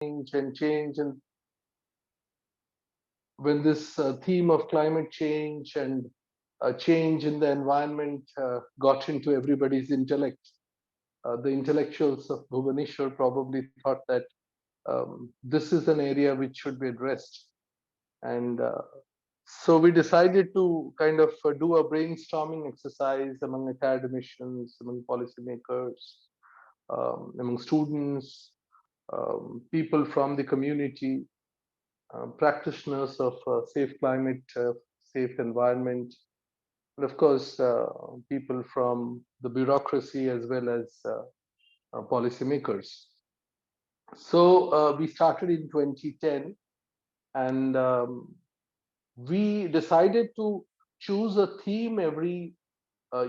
change, and when this theme of climate change and change in the environment got into everybody's intellect, the intellectuals of Bhubaneswar probably thought that this is an area which should be addressed. And so we decided to kind of do a brainstorming exercise among academicians, among policymakers, among students, people from the community, practitioners of safe climate, safe environment, and of course, people from the bureaucracy as well as policymakers. So we started in 2010, and we decided to choose a theme every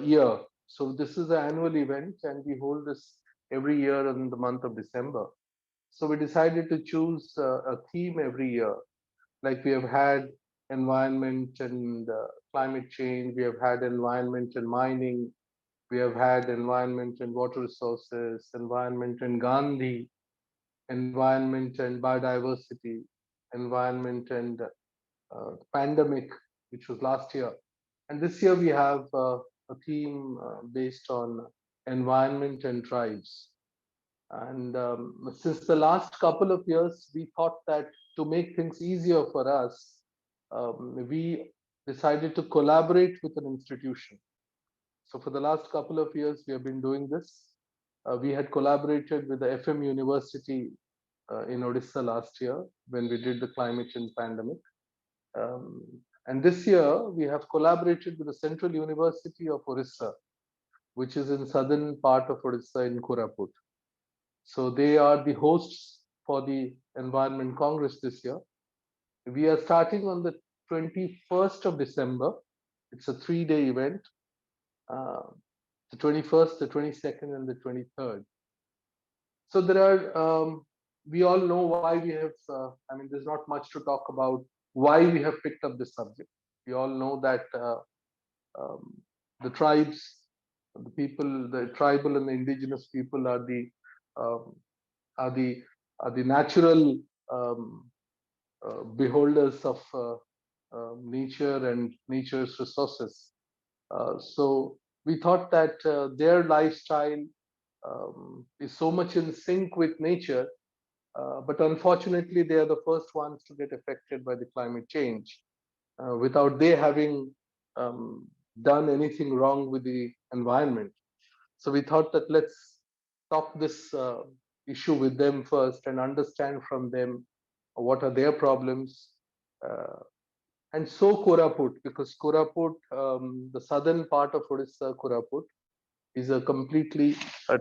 year. So this is an annual event, and we hold this every year in the month of December. So we decided to choose a theme every year. Like we have had environment and climate change, we have had environment and mining, we have had environment and water resources, environment and Gandhi, environment and biodiversity, environment and pandemic, which was last year. And this year we have a theme based on environment and tribes. And since the last couple of years, we thought that to make things easier for us, we decided to collaborate with an institution. So for the last couple of years, we have been doing this. We had collaborated with the FM University in Odisha last year when we did the climate change pandemic. Um, and this year, we have collaborated with the Central University of Orissa, which is in southern part of Odisha in Koraput. So they are the hosts for the Environment Congress this year. We are starting on the 21st of December. It's a 3-day event, uh, the 21st, the 22nd, and the 23rd. So there are, we all know why we have, I mean, there's not much to talk about why we have picked up this subject. We all know that um, the tribes, the people, the tribal and the indigenous people um, are the are the natural um, beholders of nature and nature's resources. So we thought that their lifestyle is so much in sync with nature, but unfortunately, they are the first ones to get affected by the climate change without they having um, done anything wrong with the environment. So we thought that let's talk this issue with them first and understand from them what are their problems. Uh, and so Koraput, because Koraput, the southern part of Odisha, Koraput, is a completely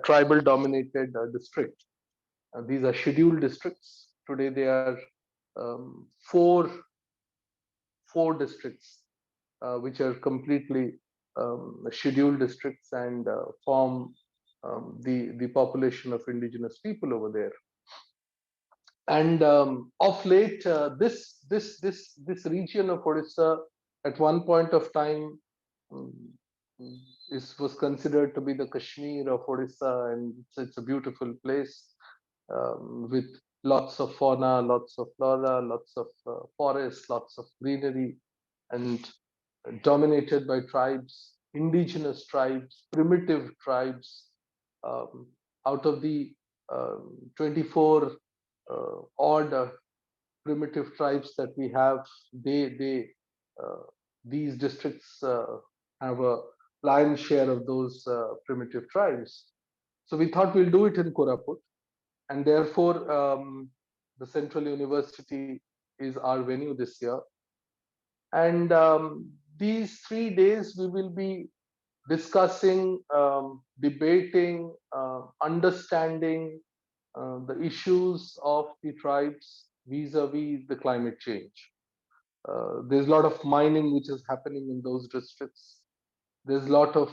tribal dominated district. These are scheduled districts. Today they are four districts which are completely scheduled districts and form the population of indigenous people over there. And of late, this region of Odisha, at one point of time, um, was considered to be the Kashmir of Odisha, and it's a beautiful place with lots of fauna, lots of flora, lots of forests, lots of greenery, and dominated by tribes, indigenous tribes, primitive tribes. Um, Out of the 24 odd primitive tribes that we have, they uh, these districts have a lion's share of those primitive tribes. So we thought we'll do it in Koraput, and therefore the Central University is our venue this year. And these 3 days we will be discussing, debating, understanding the issues of the tribes vis-a-vis the climate change. There's a lot of mining which is happening in those districts. There's a lot of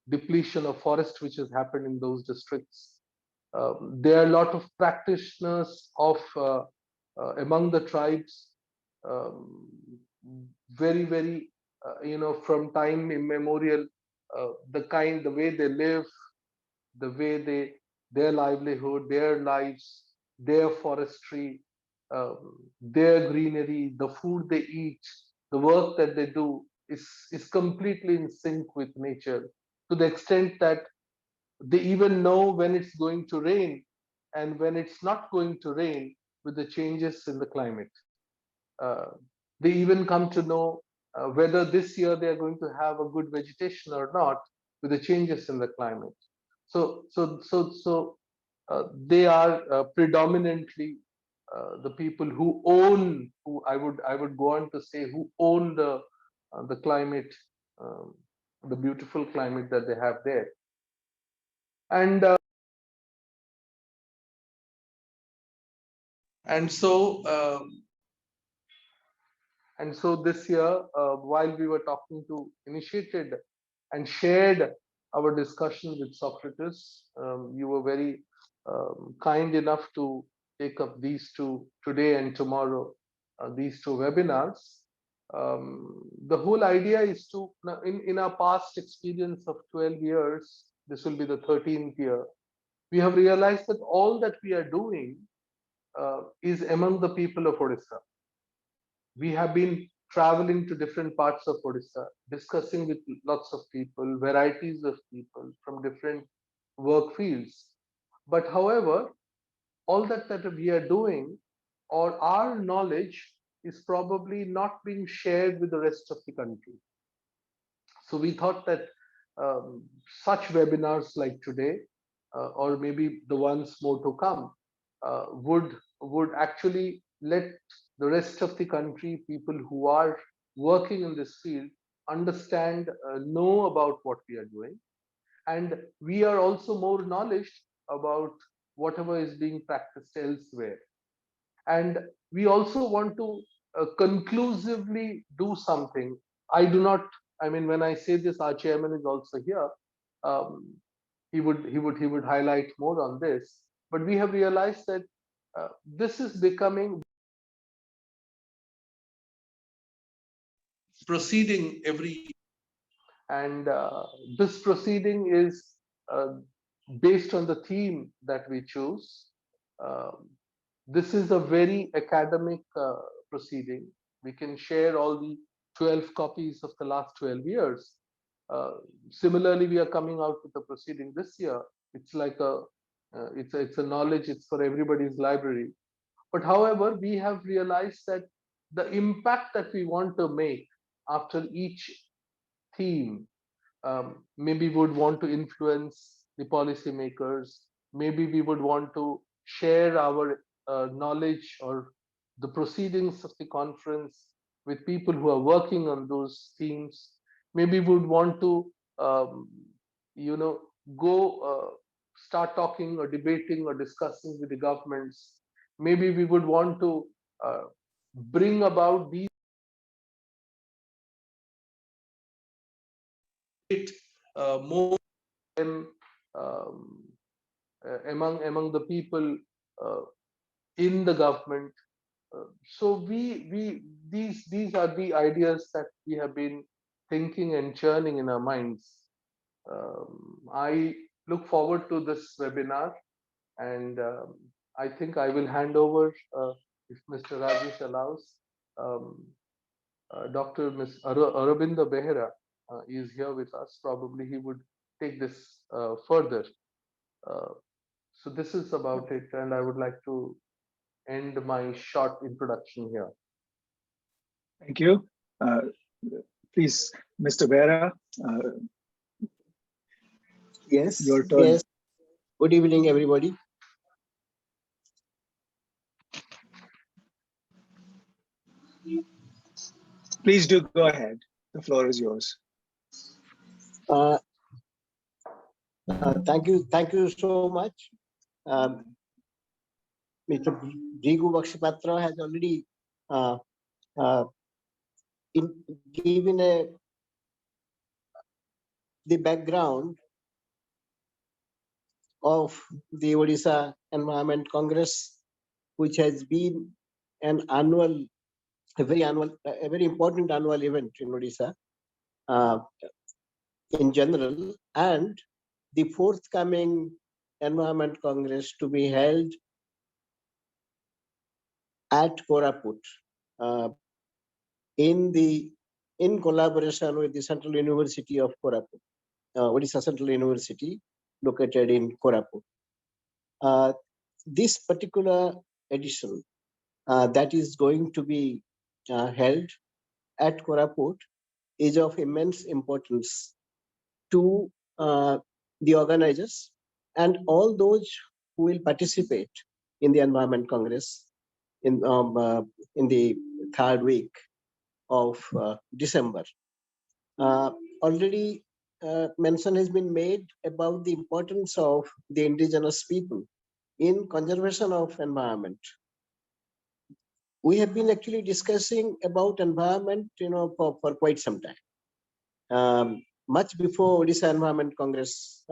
depletion of forest which has happened in those districts. There are a lot of practitioners of among the tribes, um, very from time immemorial, the way they live, the way their livelihood, their lives. their forestry, their greenery, the food they eat, the work that they do is completely in sync with nature, to the extent that they even know when it's going to rain and when it's not going to rain with the changes in the climate. Uh, they even come to know whether this year they are going to have a good vegetation or not with the changes in the climate. They are predominantly the people who own, who I would go on to say, who own the climate, um, the beautiful climate that they have there. And and so and so this year, while we were talking to, initiated and shared our discussion with Socrates, you were very kind enough to take up these two today and tomorrow, these two webinars. The whole idea is to, in our past experience of 12 years, this will be the 13th year, we have realized that all that we are doing is among the people of Odisha. We have been traveling to different parts of Odisha, discussing with lots of people, varieties of people from different work fields. But however, all that we are doing, or our knowledge, is probably not being shared with the rest of the country. So we thought that such webinars like today, or maybe the ones more to come, would actually let the rest of the country, people who are working in this field, understand, know about what we are doing, and we are also more knowledge about whatever is being practiced elsewhere. And we also want to conclusively do something. I do not, I mean, when I say this, our chairman is also here. um, he would highlight more on this, but we have realized that this is becoming proceeding every, and this proceeding is uh, based on the theme that we choose. Um, this is a very academic proceeding. We can share all the 12 copies of the last 12 years. Uh, Similarly, we are coming out with a proceeding this year. It's like it's a knowledge. It's for everybody's library. But however, we have realized that the impact that we want to make after each theme, maybe would want to influence the policymakers. Maybe we would want to share our knowledge or the proceedings of the conference with people who are working on those themes. Maybe we would want to, um, you know, go start talking or debating or discussing with the governments. Maybe we would want to uh, bring about these more um, among the people uh, in the government. So we these are the ideas that we have been thinking and churning in our minds. I look forward to this webinar, and I think I will hand over, if Mr. Rajesh allows. Um, Dr. Ms. Aurobindo Behera is here with us. Probably he would take this further. Uh, so this is about it, and I would like to end my short introduction here. Thank you. Please, Mr. Vera, Yes. your turn. Yes. Good evening, everybody. Please do go ahead. The floor is yours. Thank you so much. Mr. Bhrugu Baxipatra has already given the background of the Odisha Environment Congress, which has been a very important annual event in Odisha in general, and the forthcoming Environment Congress to be held at Koraput, uh, in collaboration with the Central University of Koraput, Odisha Central University, located in Koraput. This particular edition that is going to be held at Koraput is of immense importance to the organizers and all those who will participate in the Environment Congress in the third week of December. Already mention has been made about the importance of the indigenous people in conservation of environment. We have been actually discussing about environment, for quite some time. Much before Odisha Environment Congress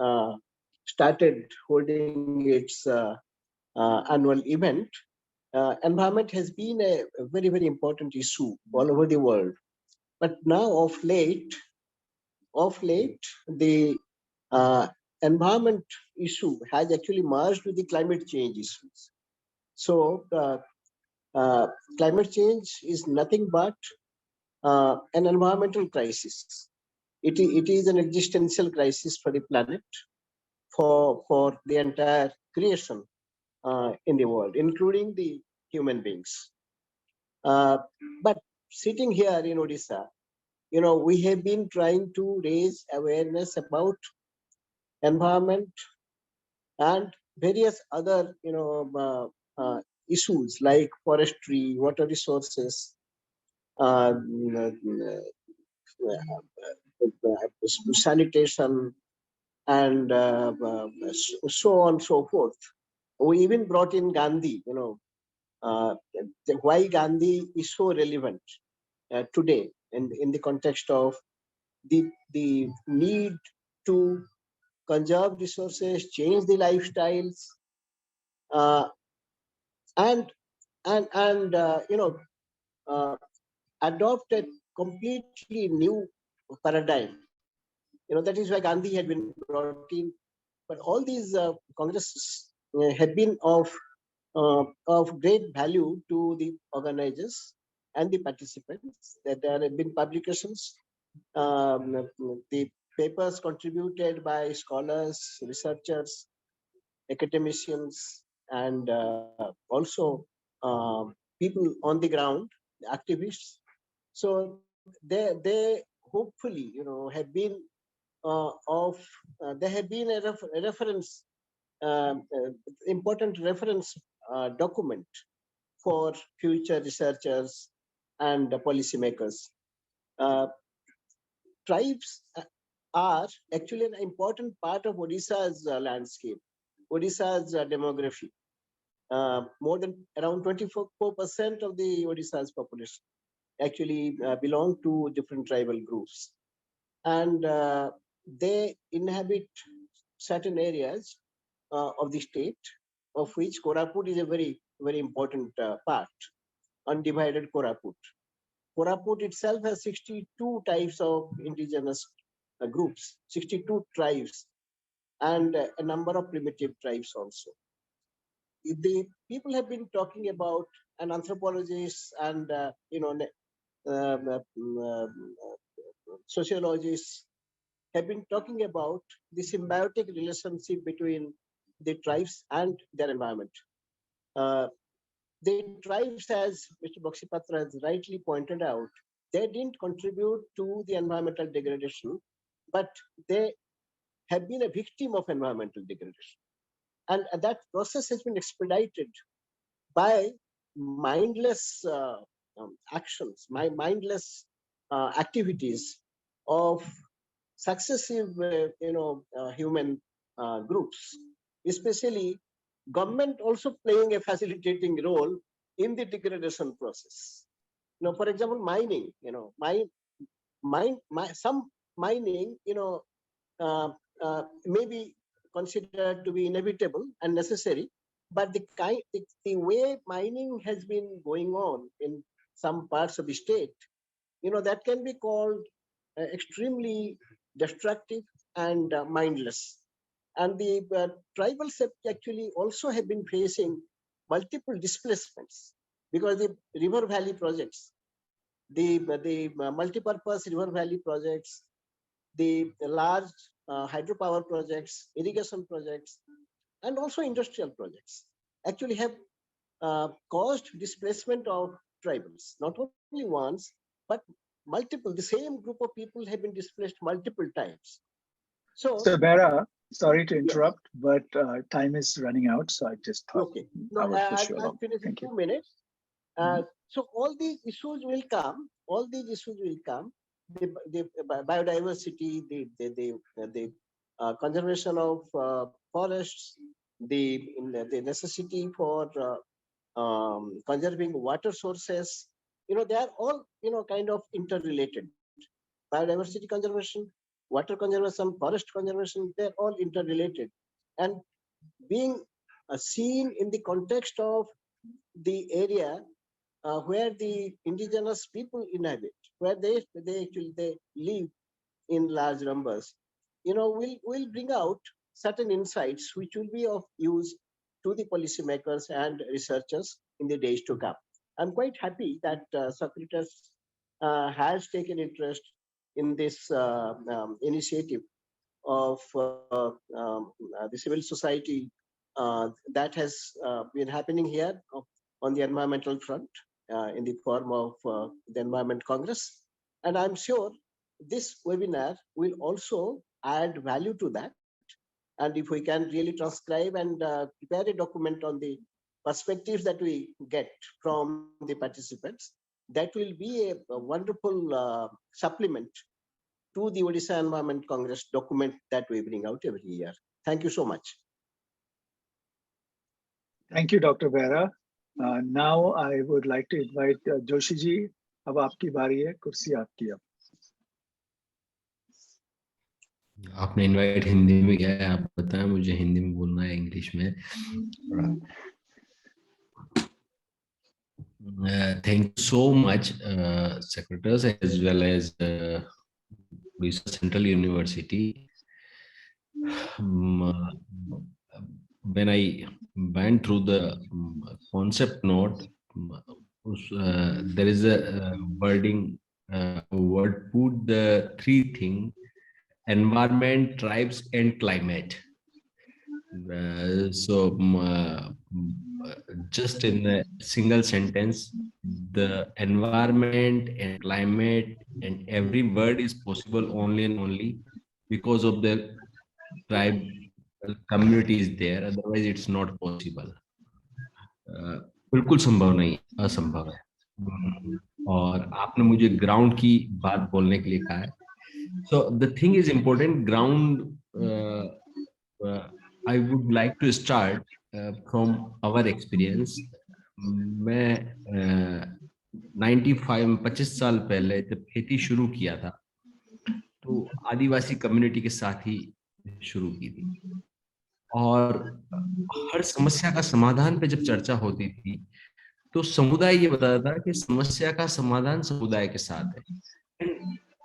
started holding its annual event, environment has been a very, very important issue all over the world. But now of late, the environment issue has actually merged with the climate change issues. So climate change is nothing but an environmental crisis. It is an existential crisis for the planet, for the entire creation in the world, including the human beings. But sitting here in Odisha, we have been trying to raise awareness about environment and various other, issues like forestry, water resources, uh, sanitation, and so on and so forth. We even brought in Gandhi, uh, why Gandhi is so relevant today in the context of the need to conserve resources, change the lifestyles, uh, and uh, adopt a completely new paradigm. That is why Gandhi had been brought in. But all these congresses have been of great value to the organizers and the participants. That there have been publications, the papers contributed by scholars, researchers, academicians, and also people on the ground, activists. So they hopefully have been they have been a reference, important reference document for future researchers and policymakers. Uh, Tribes are actually an important part of Odisha's landscape, Odisha's demography. More than around 24% of the Odisha's population actually belong to different tribal groups, and they inhabit certain areas of the state, of which Koraput is a very, very important part, undivided Koraput. Koraput itself has 62 types of indigenous groups, 62 tribes, and a number of primitive tribes also. The people have been talking about, and anthropologists and sociologists have been talking about the symbiotic relationship between the tribes and their environment. Uh, the tribes, as Mr. Baxipatra has rightly pointed out, they didn't contribute to the environmental degradation, but they have been a victim of environmental degradation. And that process has been expedited by mindless actions, mindless activities of successive, human groups, especially government also playing a facilitating role in the degradation process. For example, mining. Some mining, may be considered to be inevitable and necessary, but the way mining has been going on in some parts of the state, that can be called extremely destructive and mindless. And the tribal sector actually also have been facing multiple displacements. because the river valley projects, the multi-purpose river valley projects, the large hydropower projects, irrigation projects, and also industrial projects actually have caused displacement of tribals, not only once, but multiple. The same group of people have been displaced multiple times. So, Bera, sorry to yeah. interrupt, but time is running out, so I just thought Okay. I No, would push you I'll along. finish in Thank you. 2 minutes. So all these issues will come. All these issues will come. The biodiversity, the conservation of forests, the necessity for conserving water sources. They are all kind of interrelated. Biodiversity conservation, water conservation, forest conservation, they're all interrelated, and being seen in the context of the area where the indigenous people inhabit, where they live in large numbers, will bring out certain insights which will be of use to the policymakers and researchers in the days to come. I'm quite happy that Socrates has taken interest in this initiative of the civil society that has been happening here on the environmental front in the form of the Environment Congress. And I'm sure this webinar will also add value to that. And if we can really transcribe and prepare a document on the perspectives that we get from the participants, that will be a wonderful supplement to the Odisha Environment Congress document that we bring out every year. Thank you so much. Thank you, Dr. Bera. Now I would like to invite Joshi ji. अब आपकी बारी है, कुर्सी आपकी अब. आपने invite Hindi में किया है, आप बताएं मुझे हिंदी में बोलना है इंग्लिश में. Thank you so much, secretaries, as well as Odisha Central University. When I went through the concept note, there is a wording, word put the three things: environment, tribes, and climate. Just in a single sentence, the environment and climate and every word is possible only and only because of the tribe community is there. Otherwise, it's not possible. बिल्कुल संभव नहीं, असंभव है. और आपने मुझे ground की बात बोलने के लिए कहा है. So the thing is important. Ground. I would like to start from our experience. मैं 25 साल पहले जब खेती शुरू किया था तो आदिवासी कम्युनिटी के साथ ही शुरू की थी, और हर समस्या का समाधान पे जब चर्चा होती थी तो समुदाय ये बताता था कि समस्या का समाधान समुदाय के साथ है.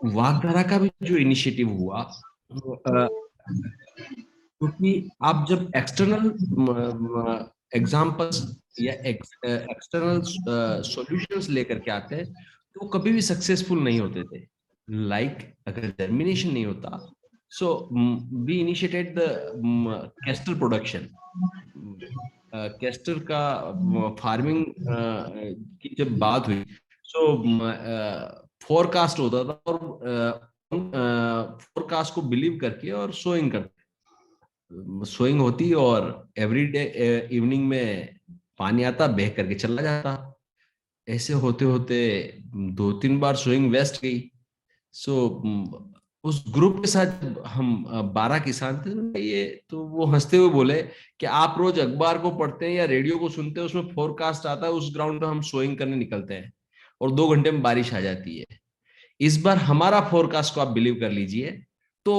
वागधारा का भी जो इनिशिएटिव हुआ, क्योंकि आप जब एक्सटर्नल एग्जाम्पल्स या एक्सटर्नल सॉल्यूशंस लेकर के आते हैं तो कभी भी सक्सेसफुल नहीं होते थे. अगर जर्मिनेशन नहीं होता, so we initiated the castor production. Castor का फार्मिंग की जब बात हुई, सो फोरकास्ट होता था और फोरकास्ट को बिलीव करके और सोइंग करते, सोइंग होती और एवरी डे इवनिंग में पानी आता, बह करके चला जाता. ऐसे होते होते 2-3 बार सोइंग वेस्ट गई. सो उस ग्रुप के साथ हम 12 किसान थे. ये तो वो हंसते हुए बोले कि आप रोज अखबार को पढ़ते हैं या रेडियो को सुनते हैं, उसमें फोरकास्ट आता है, उस ग्राउंड पे हम सोइंग करने निकलते हैं और 2 घंटे में बारिश आ जाती है. इस बार हमारा फोरकास्ट को आप बिलीव कर लीजिए तो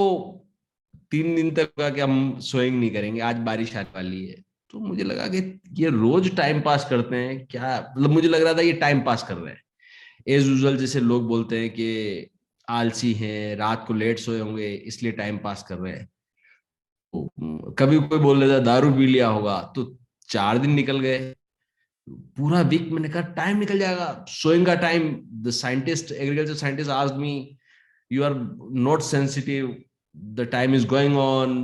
3 दिन तक का कि हम सोइंग नहीं करेंगे, आज बारिश आने वाली है. तो मुझे लगा कि ये रोज टाइम पास करते हैं क्या, मतलब मुझे लग रहा था ये टाइम पास कर रहे हैं एज यूजुअल. जैसे लोग बोलते हैं कि आलसी हैं, रात को लेट सोए होंगे इसलिए टाइम पास कर रहे हैं. तो कभी कोई बोल देता दारू पी लिया होगा, तो 4 दिन निकल गए. पूरा वीक मैंने कहा टाइम निकल जाएगा, सोइंग का time. The scientist, agriculture scientist asked me, you are not sensitive, the time is going on,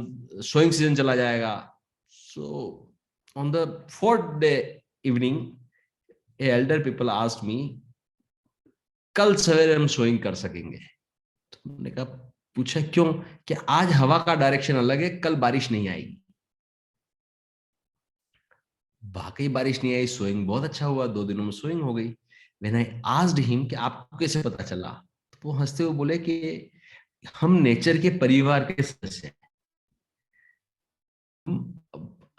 sowing season चला जाएगा। So on the fourth day evening elder people asked me, कल सवेरे हम सोइंग कर सकेंगे? तो मैंने कहा, पूछा क्यों? कि आज हवा का डायरेक्शन अलग है, कल बारिश नहीं आएगी। वाकई बारिश नहीं आई, सोइंग बहुत अच्छा हुआ, 2 दिनों में सोइंग हो गई। व्हेन आई आस्क्ड हिम कि आपको कैसे पता चला, तो वो हंसते हुए बोले कि हम नेचर के परिवार के सदस्य हैं।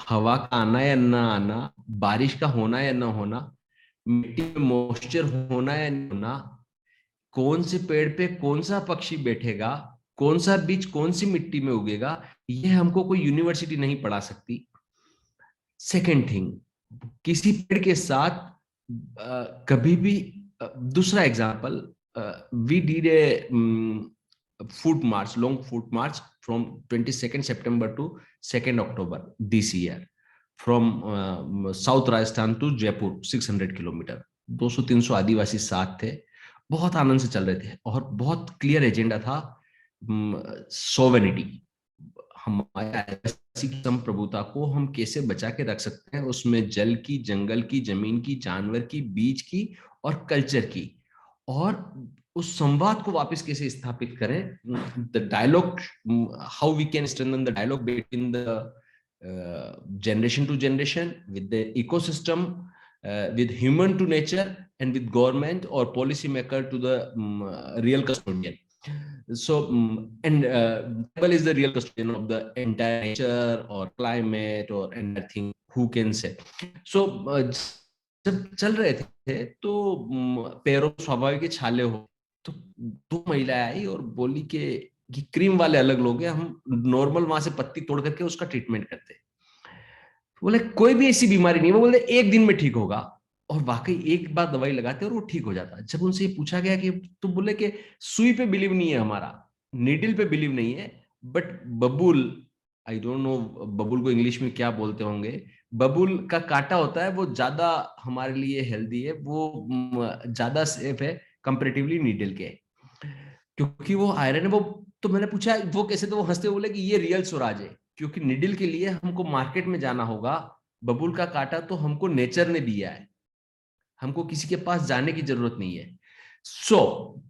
हवा का आना या ना आना, बारिश का होना या ना होना, मिट्टी में मॉइस्चर होना या नहीं होना, कौन से पेड़ पे कौन सा पक्षी बैठेगा, कौन सा बीज कौन सी मिट्टी में उगेगा, ये हमको कोई यूनिवर्सिटी नहीं पढ़ा सकती। सेकेंड थिंग, किसी पेड़ के साथ कभी भी दूसरा example, we did a foot march, long foot march from 22nd September to 2nd October this year from South Rajasthan to Jaipur, 600 kilometre. 200-300 आदिवासी साथ थे, बहुत आनंद से चल रहे थे और बहुत क्लियर एजेंडा था, सोवेनिटी, हमारे आदिवासी की संप्रभुता को हम कैसे बचा के रख सकते हैं, उसमें जल की, जंगल की, जमीन की, जानवर की, बीज की और कल्चर की, और उस संवाद को वापस कैसे स्थापित करें। The dialogue, how we can strengthen the dialogue between the generation to generation, with the ecosystem, with human to nature, and with government or policy maker to the real custodian. So and tribal is the real custodian of the entire nature or climate or anything, who can say. So जब चल रहे थे तो पैरों स्वाभाविक छाले हो, तो 2 महिलाएं आई और बोली कि क्रीम वाले अलग लोग हैं, हम नॉर्मल वहां से पत्ती तोड़ करके उसका ट्रीटमेंट करते हैं। बोले कोई भी ऐसी बीमारी नहीं, वो बोले 1 दिन में ठीक होगा, और वाकई एक बार दवाई लगाते और वो ठीक हो जाता। जब उनसे ये पूछा गया कि तो बोले कि सुई पे बिलीव नहीं है हमारा, नीडल पे बिलीव नहीं है, बट बबूल, आई डोंट नो बबूल को इंग्लिश में क्या बोलते होंगे, बबूल का कांटा होता है, वो ज्यादा हमारे लिए हेल्दी है, वो ज्यादा सेफ है कंपेरेटिवली नीडल के, क्योंकि वो आयरन है वो। तो मैंने पूछा वो कैसे, तो वो हंसते हुए बोले कि ये रियल स्वराज है, क्योंकि निडल के लिए हमको मार्केट में जाना होगा, बबूल का कांटा तो हमको नेचर ने दिया है, हमको किसी के पास जाने की जरूरत नहीं है। So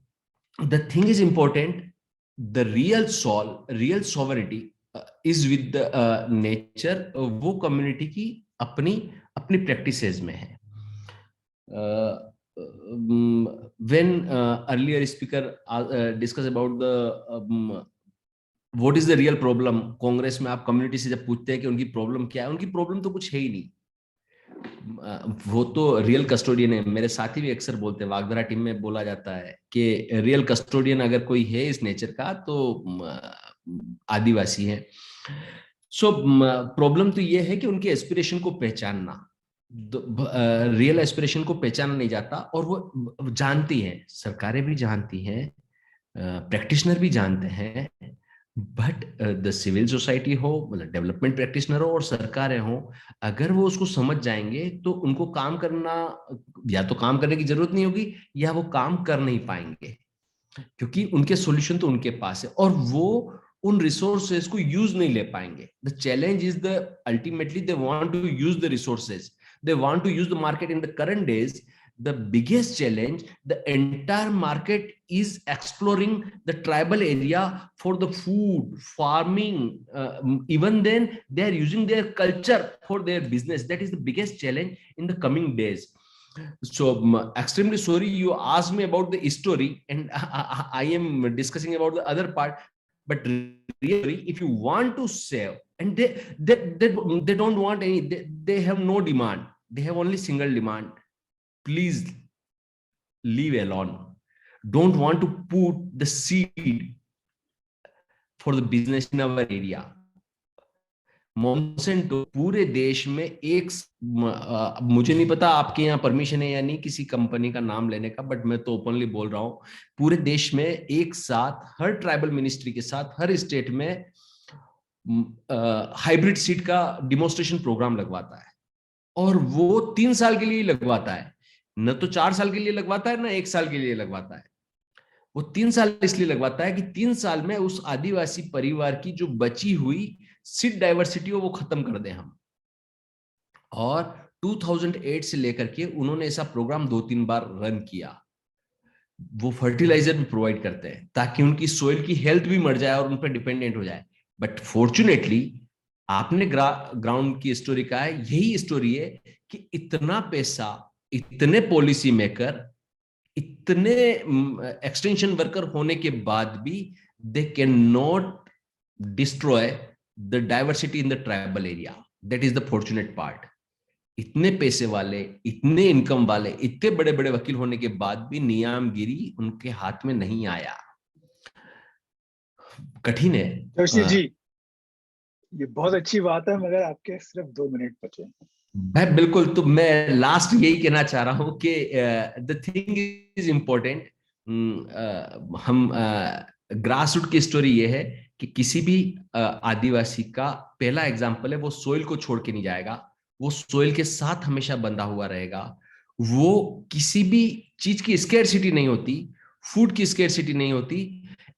the thing is important, the real real sovereignty is with the nature, वो कम्युनिटी की अपनी अपनी प्रैक्टिसेस में है। when earlier speaker discuss about the what is the real problem, Congress में आप कम्युनिटी से जब पूछते हैं कि उनकी प्रॉब्लम क्या है, उनकी प्रॉब्लम तो कुछ है ही नहीं, वो तो रियल कस्टोडियन है। मेरे साथी भी अक्सर बोलते हैं, वागधरा टीम में बोला जाता है कि रियल कस्टोडियन अगर कोई है इस नेचर का तो आदिवासी है। सो प्रॉब्लम तो ये है कि उनके एस्पिरेशन को पहचानना, रियल एस्पिरेशन को पहचाना नहीं जाता, और वो जानती हैं, सरकारें भी जानती हैं, प्रैक्टिशनर भी जानते हैं, बट द सिविल सोसाइटी हो, मतलब डेवलपमेंट प्रैक्टिशनर हो और सरकारें हो, अगर वो उसको समझ जाएंगे तो उनको काम करना, या तो काम करने की जरूरत नहीं होगी या वो काम कर नहीं पाएंगे, क्योंकि उनके सॉल्यूशन तो उनके पास है और वो उन रिसोर्सेज को यूज नहीं ले पाएंगे। The challenge is the ultimately they want to use the resources, they want to use the market. In the current days, the biggest challenge, the entire market is exploring the tribal area for the food farming, even then they are using their culture for their business. That is the biggest challenge in the coming days. So extremely sorry you asked me about the story, and I am discussing about the other part, but really if you want to save, and they don't want any, they have no demand, they have only single demand, please leave alone, don't want to put the seed for the business in our area. मोन्सेंटो पूरे देश में एक, मुझे नहीं पता आपके यहाँ permission है या नहीं किसी कंपनी का नाम लेने का, बट मैं तो ओपनली बोल रहा हूं, पूरे देश में एक साथ हर ट्राइबल मिनिस्ट्री के साथ हर स्टेट में हाइब्रिड सीड का डिमोन्स्ट्रेशन प्रोग्राम लगवाता है। और वो 3 साल के लिए लगवाता है, न तो 4 साल के लिए लगवाता है, ना 1 साल के लिए लगवाता है। वो 3 साल इसलिए लगवाता है कि 3 साल में उस आदिवासी परिवार की जो बची हुई सीड डाइवर्सिटी हो वो खत्म कर दें हम। और 2008 से लेकर के उन्होंने ऐसा प्रोग्राम 2-3 बार रन किया। वो फर्टिलाइजर भी प्रोवाइड करते हैं ताकि उनकी सोइल की हेल्थ भी मर जाए और उन पर डिपेंडेंट हो जाए। बट फॉर्चुनेटली आपने ग्राउंड की स्टोरी कहा है, यही स्टोरी है कि इतना पैसा, इतने पॉलिसी मेकर, इतने एक्सटेंशन वर्कर होने के बाद भी they can not destroy the diversity in the tribal area. That is the fortunate part. इतने पैसे वाले, इतने इनकम वाले, इतने बड़े बड़े वकील होने के बाद भी नियामगिरी उनके हाथ में नहीं आया। कठिन है। जोशी जी, ये बहुत अच्छी बात है, मगर आपके सिर्फ 2 मिनट बचे। मैं बिल्कुल, तो मैं लास्ट यही कहना चाह रहा हूं कि द थिंग इज इम्पोर्टेंट। हम ग्रास रूट की स्टोरी ये है कि किसी भी आदिवासी का पहला एग्जाम्पल है, वो सोइल को छोड़ के नहीं जाएगा, वो सोइल के साथ हमेशा बंधा हुआ रहेगा। वो किसी भी चीज की स्केर्सिटी नहीं होती, फूड की स्केर्सिटी नहीं होती।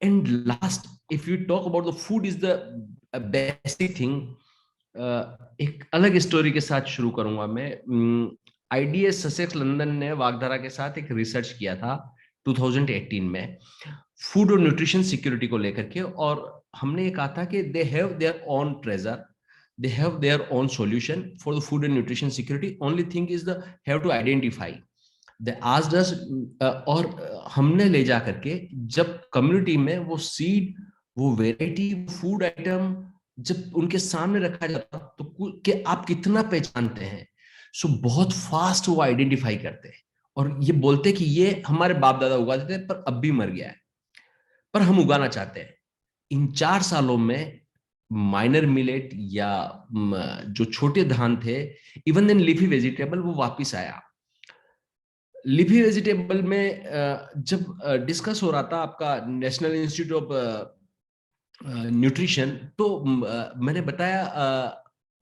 And last, if you talk about the food is the basic thing. एक अलग स्टोरी के साथ शुरू करूंगा मैं। आईडीएस ससेक्स लंदन ने वागधारा के साथ एक रिसर्च किया था 2018 में, फूड और न्यूट्रिशन सिक्योरिटी को लेकर के। और हमने ये कहा था कि they have their own treasure, they have their own solution for the food and nutrition security. Only thing is the have to identify. They asked us, और हमने ले जा करके जब कम्युनिटी में वो सीड, वो वेराइटी, फूड आइटम जब उनके सामने रखा जाता तो कि आप कितना पहचानते हैं, सो बहुत फास्ट वो आइडेंटिफाई करते हैं और ये बोलते कि ये हमारे बाप दादा उगाते थे पर अब भी मर गया है, पर हम उगाना चाहते हैं। इन 4 सालों में माइनर मिलेट या जो छोटे धान थे, इवन देन लीफी वेजिटेबल, वो वापिस आया। लीफी वेजिटेबल में जब डिस्कस हो रहा था आपका नेशनल इंस्टीट्यूट ऑफ न्यूट्रिशन, तो मैंने बताया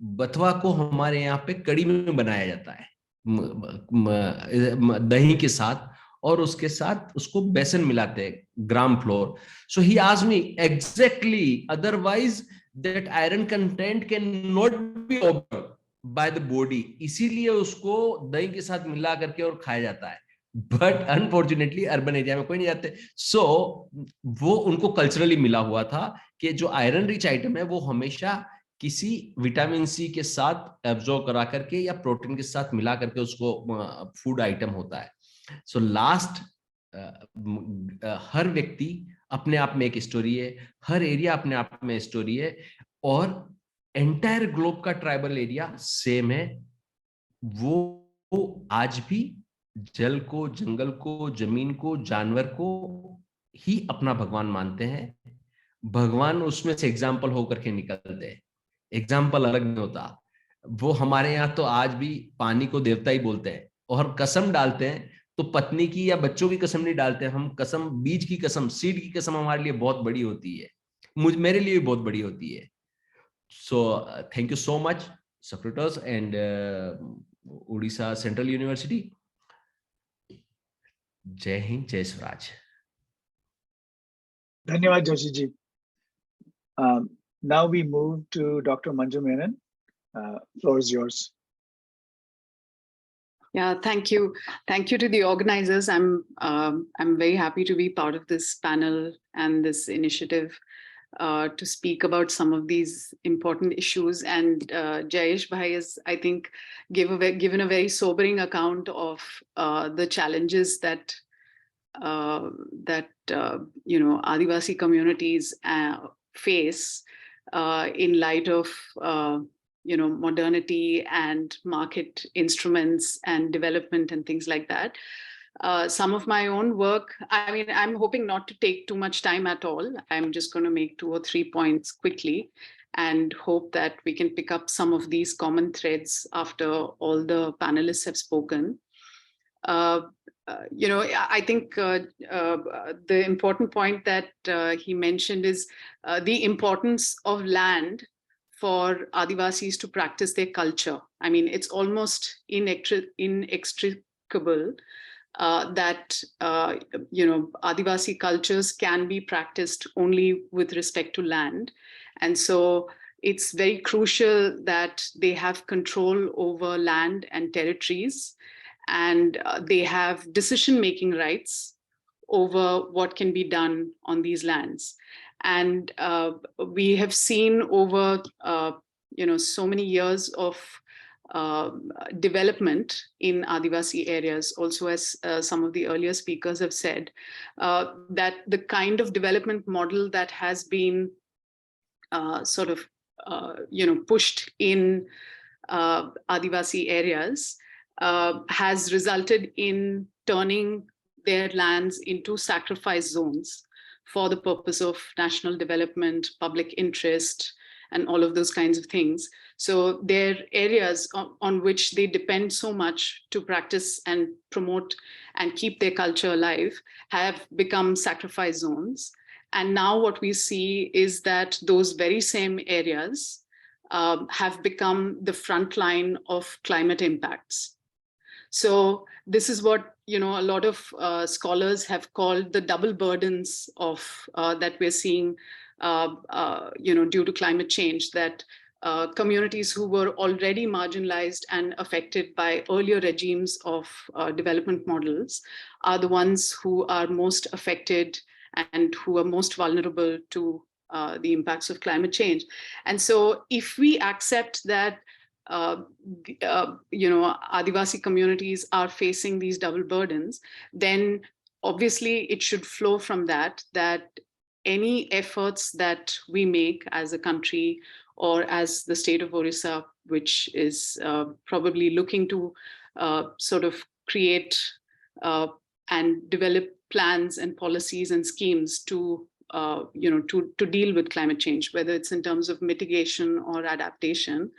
बथवा को हमारे यहाँ पे कड़ी में बनाया जाता है दही के साथ, और उसके साथ उसको बेसन मिलाते हैं, ग्राम floor. So he asked me exactly, otherwise that iron content can not B observed by the body, इसीलिए उसको दही के साथ मिला करके और खाया जाता है। बट अनफॉर्चुनेटली अर्बन एरिया में कोई नहीं जाते। सो वो उनको कल्चरली मिला हुआ था कि जो आयरन रिच आइटम है वो हमेशा किसी विटामिन सी के साथ एब्जॉर्ब करा करके या प्रोटीन के साथ मिला करके उसको फूड आइटम होता है। सो लास्ट, हर व्यक्ति अपने आप में एक स्टोरी है, हर एरिया अपने आप में स्टोरी है, और एंटायर ग्लोब का ट्राइबल एरिया सेम है। वो आज भी जल को, जंगल को, जमीन को, जानवर को ही अपना भगवान मानते हैं। भगवान उसमें से एग्जाम्पल होकर के निकलते हैं, एग्जाम्पल अलग नहीं होता। वो हमारे यहाँ तो आज भी पानी को देवता ही बोलते हैं, और कसम डालते हैं तो पत्नी की या बच्चों की कसम नहीं डालते हैं हम, कसम बीज की कसम, सीड की कसम हमारे लिए बहुत बड़ी होती है, मेरे लिए भी बहुत बड़ी होती है। So thank you so much Socrates and Odisha Central University. जय हिंद, जय स्वराज। धन्यवाद Joshi ji. Now we move to Dr. Manju Menon. Floor is yours. Yeah, thank you. Thank you to the organizers. I'm very happy to be part of this panel and this initiative to speak about some of these important issues. And Jayesh Bhai has, I think, given a very sobering account of the challenges that Adivasi communities face in light of modernity and market instruments and development and things like that. Some of my own work, I mean, I'm hoping not to take too much time at all. I'm just going to make 2 or 3 points quickly and hope that we can pick up some of these common threads after all the panelists have spoken. I think the important point that he mentioned is the importance of land for Adivasis to practice their culture. I mean, it's almost inextricable that Adivasi cultures can be practiced only with respect to land. And so it's very crucial that they have control over land and territories, and they have decision-making rights over what can be done on these lands. And we have seen over so many years of development in Adivasi areas, also as some of the earlier speakers have said, that the kind of development model that has been pushed in Adivasi areas has resulted in turning their lands into sacrifice zones for the purpose of national development, public interest, and all of those kinds of things. So their areas on which they depend so much to practice and promote and keep their culture alive have become sacrifice zones. And now what we see is that those very same areas have become the front line of climate impacts. So this is what a lot of scholars have called the double burdens of that we're seeing due to climate change, that communities who were already marginalized and affected by earlier regimes of development models are the ones who are most affected and who are most vulnerable to the impacts of climate change. And so if we accept that Adivasi communities are facing these double burdens, then obviously it should flow from that any efforts that we make as a country or as the state of Odisha, which is probably looking to create and develop plans and policies and schemes to deal with climate change, whether it's in terms of mitigation or adaptation,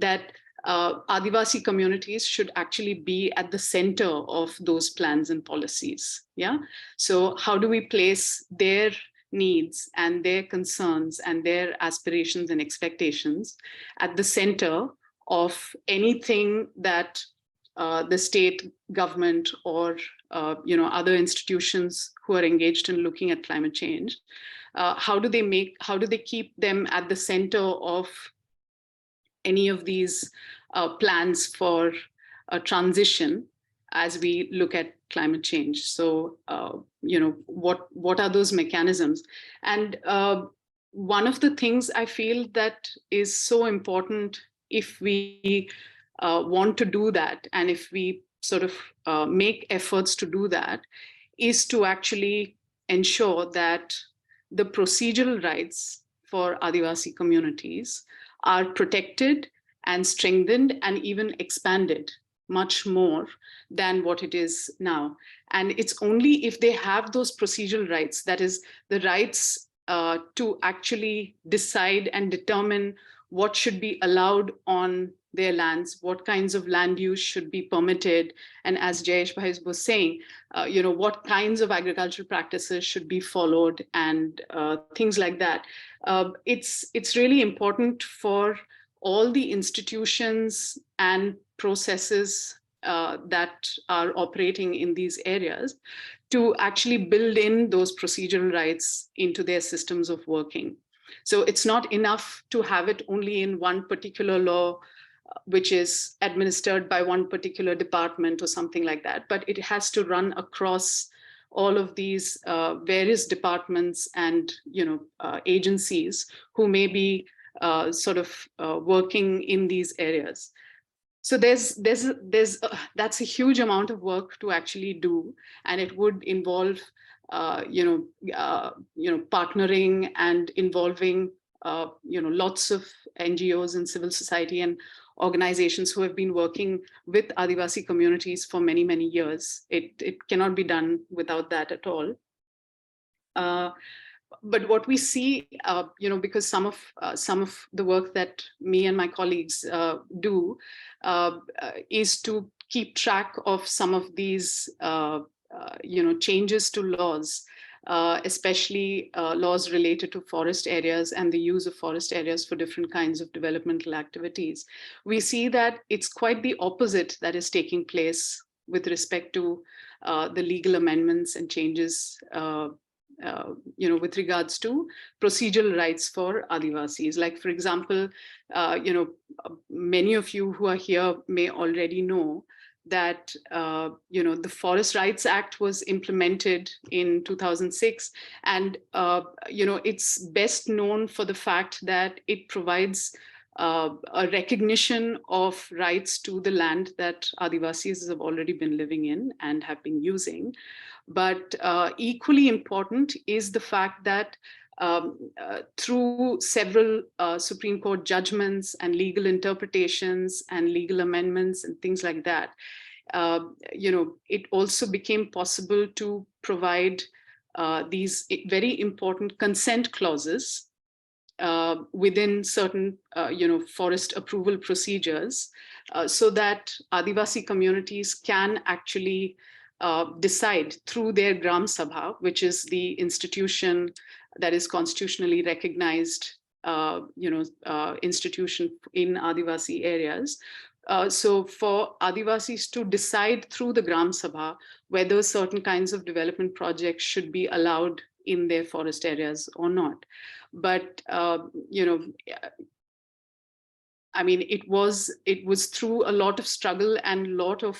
that Adivasi communities should actually be at the center of those plans and policies. Yeah. So how do we place their needs and their concerns and their aspirations and expectations at the center of anything that the state government or other institutions who are engaged in looking at climate change, how do they keep them at the center of any of these plans for a transition as we look at climate change? So what are those mechanisms? And one of the things I feel that is so important, if we want to do that, and if we make efforts to do that, is to actually ensure that the procedural rights for Adivasi communities are protected and strengthened and even expanded much more than what it is now. And it's only if they have those procedural rights, that is the rights to actually decide and determine what should be allowed on their lands, what kinds of land use should be permitted, and as Jayesh Bhai was saying, what kinds of agricultural practices should be followed, and things like that. It's really important for all the institutions and processes that are operating in these areas to actually build in those procedural rights into their systems of working. So it's not enough to have it only in one particular law, which is administered by one particular department or something like that, but it has to run across all of these various departments and agencies who may be working in these areas. So that's a huge amount of work to actually do, and it would involve partnering and involving lots of NGOs and civil society and organizations who have been working with Adivasi communities for many, many years. It cannot be done without that at all. But what we see, because some of the work that me and my colleagues do is to keep track of some of these, changes to laws especially laws related to forest areas and the use of forest areas for different kinds of developmental activities, we see that it's quite the opposite that is taking place with respect to the legal amendments and changes with regards to procedural rights for Adivasis. Like, for example, many of you who are here may already know that the Forest Rights Act was implemented in 2006, and it's best known for the fact that it provides a recognition of rights to the land that Adivasis have already been living in and have been using. But equally important is the fact that through several Supreme Court judgments and legal interpretations and legal amendments and things like that, it also became possible to provide these very important consent clauses within certain, forest approval procedures, so that Adivasi communities can actually decide through their Gram Sabha, which is the institution that is constitutionally recognized, institution in Adivasi areas. So for Adivasis to decide through the Gram Sabha whether certain kinds of development projects should be allowed in their forest areas or not. But it was through a lot of struggle and lot of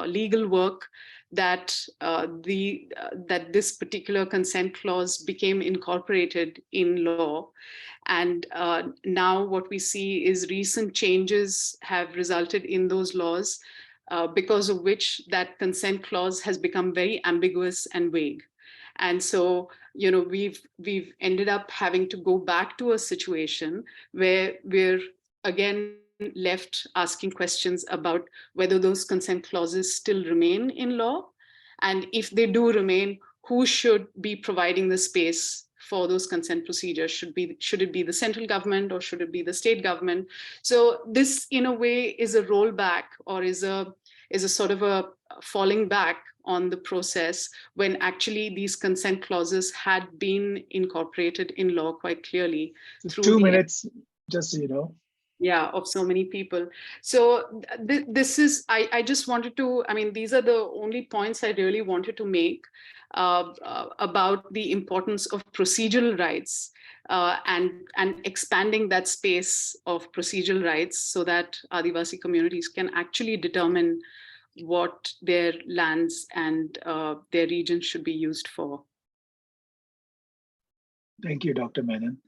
legal work that that this particular consent clause became incorporated in law. And now what we see is recent changes have resulted in those laws, because of which that consent clause has become very ambiguous and vague. And so, we've ended up having to go back to a situation where we're again left asking questions about whether those consent clauses still remain in law. And if they do remain, who should be providing the space for those consent procedures? Should it be the central government or should it be the state government? So this, in a way, is a rollback, or is a sort of a falling back on the process, when actually these consent clauses had been incorporated in law quite clearly. Through 2 minutes, just so you know. Yeah, of so many people. So this is, I just wanted to, these are the only points I really wanted to make about the importance of procedural rights and expanding that space of procedural rights so that Adivasi communities can actually determine what their lands and their regions should be used for. Thank you, Dr. Menon.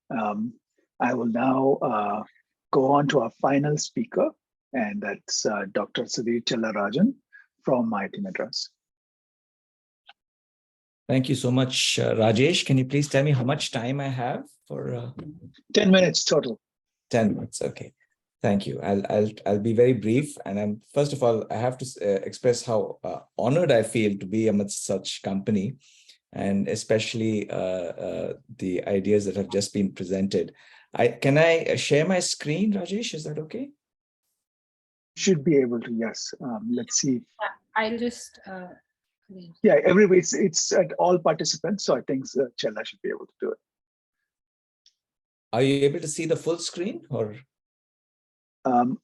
I will now go on to our final speaker, and that's Dr. Sudhir Chellarajan from IIT Madras. Thank you so much, Rajesh. Can you please tell me how much time I have for? 10 minutes total. 10 minutes, okay. Thank you. I'll be very brief. And first of all, I have to express how honored I feel to be amidst such company, and especially the ideas that have just been presented. Can I share my screen, Rajesh? Is that okay? Should be able to, yes. Let's see. I'll just. Yeah, it's at all participants, so I think Chella should be able to do it. Are you able to see the full screen, or?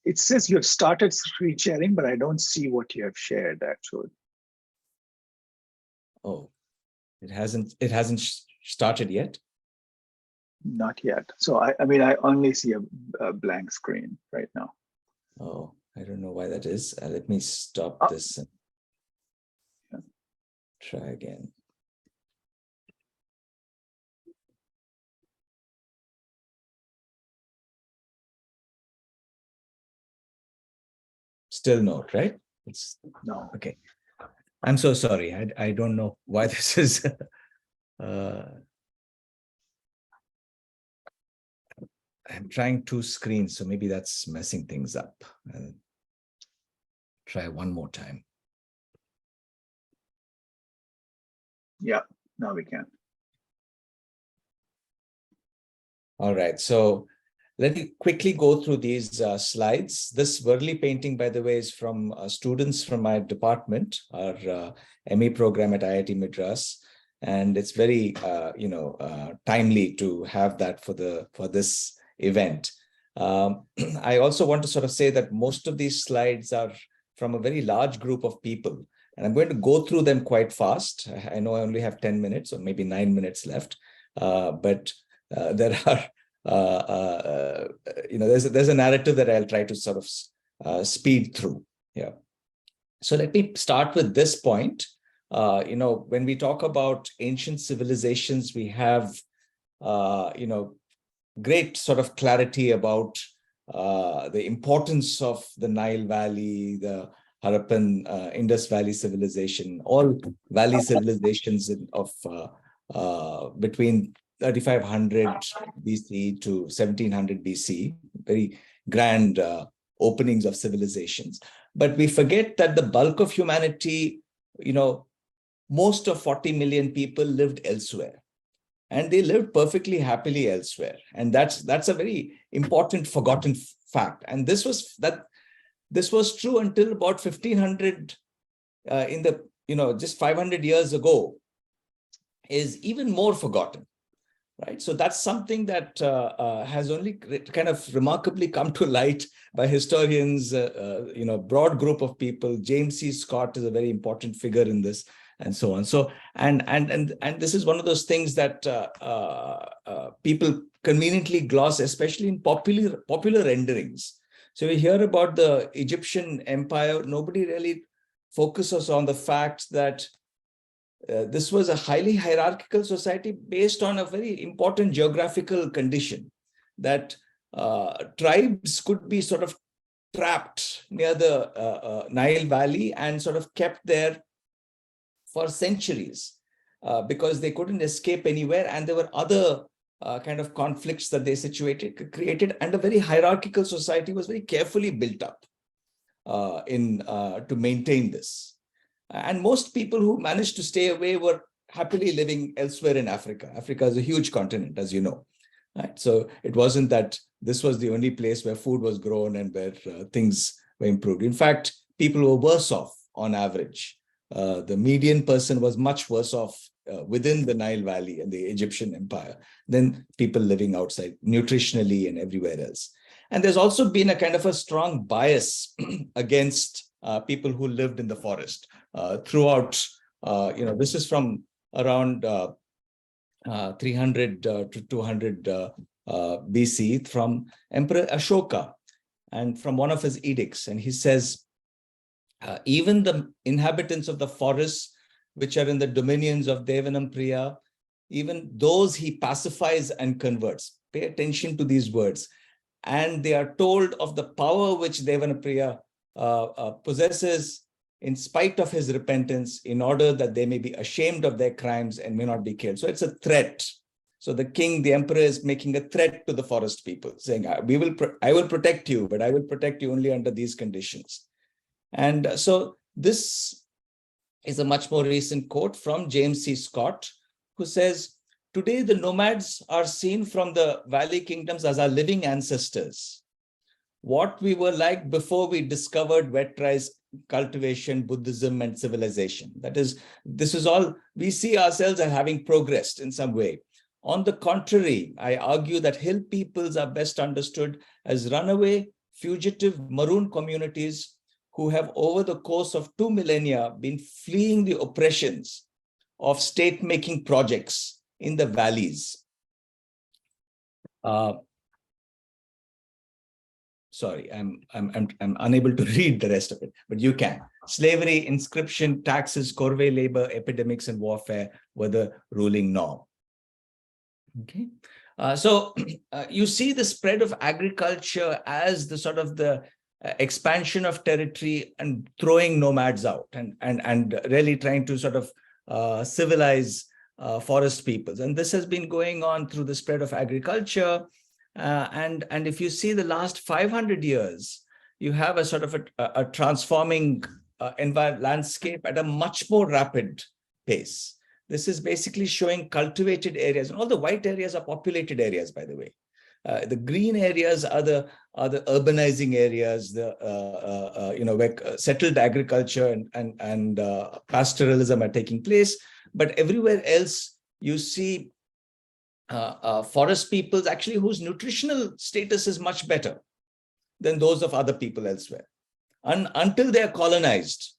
It says you have started screen sharing, but I don't see what you have shared actually. Oh, it hasn't started yet. Not yet. So I only see a blank screen right now. Oh, I don't know why that is. Let me stop this and try again. Still no, right? It's no. Okay. I'm so sorry. I don't know why this is. I'm trying 2 screens, so maybe that's messing things up. I'll try one more time. Yeah, now we can. All right. So Let me quickly go through these slides. This Worli painting, by the way, is from students from my department, our ME program at IIT Madras. And it's very, timely to have that for this event. I also want to sort of say that most of these slides are from a very large group of people. And I'm going to go through them quite fast. I know I only have 10 minutes or maybe 9 minutes left, but there are, there's a narrative that I'll try to sort of speed through. Yeah. So let me start with this point. When we talk about ancient civilizations, we have, great sort of clarity about the importance of the Nile Valley, the Harappan, Indus Valley civilization, all valley civilizations of between 3500 BC to 1700 BC, very grand openings of civilizations. But we forget that the bulk of humanity, most of 40 million people lived elsewhere. And they lived perfectly happily elsewhere. And that's a very important forgotten fact. And this was true until about 1500 just 500 years ago, is even more forgotten, right? So that's something that has only kind of remarkably come to light by historians, broad group of people. James C. Scott is a very important figure in this, and so on. So, and this is one of those things that people conveniently gloss, especially in popular renderings. So we hear about the Egyptian empire. Nobody really focuses on the fact that this was a highly hierarchical society based on a very important geographical condition, that tribes could be sort of trapped near the Nile Valley and sort of kept there for centuries because they couldn't escape anywhere, and there were other kind of conflicts that they created, and a very hierarchical society was very carefully built up to maintain this. And most people who managed to stay away were happily living elsewhere in Africa. Africa is a huge continent, as you know. Right? So it wasn't that this was the only place where food was grown and where things were improved. In fact, people were worse off on average. The median person was much worse off within the Nile Valley and the Egyptian empire than people living outside, nutritionally and everywhere else. And there's also been a kind of a strong bias against people who lived in the forest throughout. This is from around 300 to 200 BC from Emperor Ashoka, and from one of his edicts. And he says, even the inhabitants of the forests, which are in the dominions of Devanampriya, even those he pacifies and converts. Pay attention to these words. And they are told of the power which Devanampriya possesses in spite of his repentance, in order that they may be ashamed of their crimes and may not be killed. So it's a threat. So the king, the emperor, is making a threat to the forest people, saying, I will protect you, but I will protect you only under these conditions. And so this is a much more recent quote from James C. Scott, who says, today the nomads are seen from the valley kingdoms as our living ancestors. What we were like before we discovered wet rice cultivation, Buddhism, and civilization. That is, this is all, we see ourselves as having progressed in some way. On the contrary, I argue that hill peoples are best understood as runaway, fugitive, maroon communities who have over the course of 2 millennia been fleeing the oppressions of state-making projects in the valleys. Sorry, I'm unable to read the rest of it, but you can. Slavery, inscription, taxes, corvée labor, epidemics, and warfare were the ruling norm. Okay, so you see the spread of agriculture as the sort of the expansion of territory and throwing nomads out, and really trying to sort of civilize forest peoples. And this has been going on through the spread of agriculture. And if you see the last 500 years, you have a sort of a transforming landscape at a much more rapid pace. This is basically showing cultivated areas, and all the white areas are populated areas, by the way. The green areas are the urbanizing areas, where settled agriculture and pastoralism are taking place. But everywhere else, you see forest peoples actually whose nutritional status is much better than those of other people elsewhere, until they are colonized.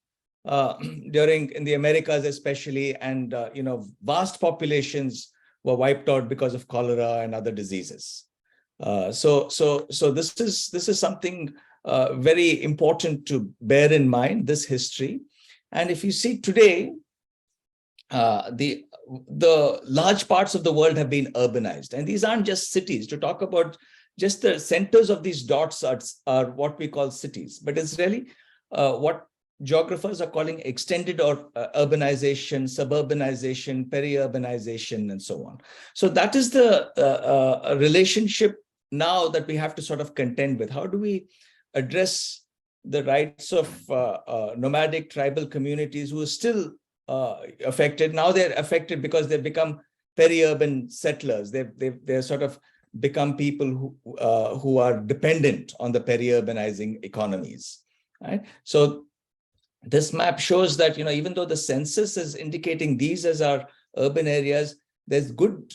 In the Americas especially, and vast populations were wiped out because of cholera and other diseases. So this is something very important to bear in mind, this history. And if you see today, the large parts of the world have been urbanized, and these aren't just cities. To talk about just the centers of these dots are what we call cities, but it's really what geographers are calling extended or urbanization, suburbanization, peri-urbanization, and so on. So that is the relationship now that we have to sort of contend with. How do we address the rights of nomadic tribal communities who are still affected? Now they're affected because they've become peri-urban settlers. They're sort of become people who are dependent on the peri-urbanizing economies, right? So this map shows that, even though the census is indicating these as our urban areas, there's good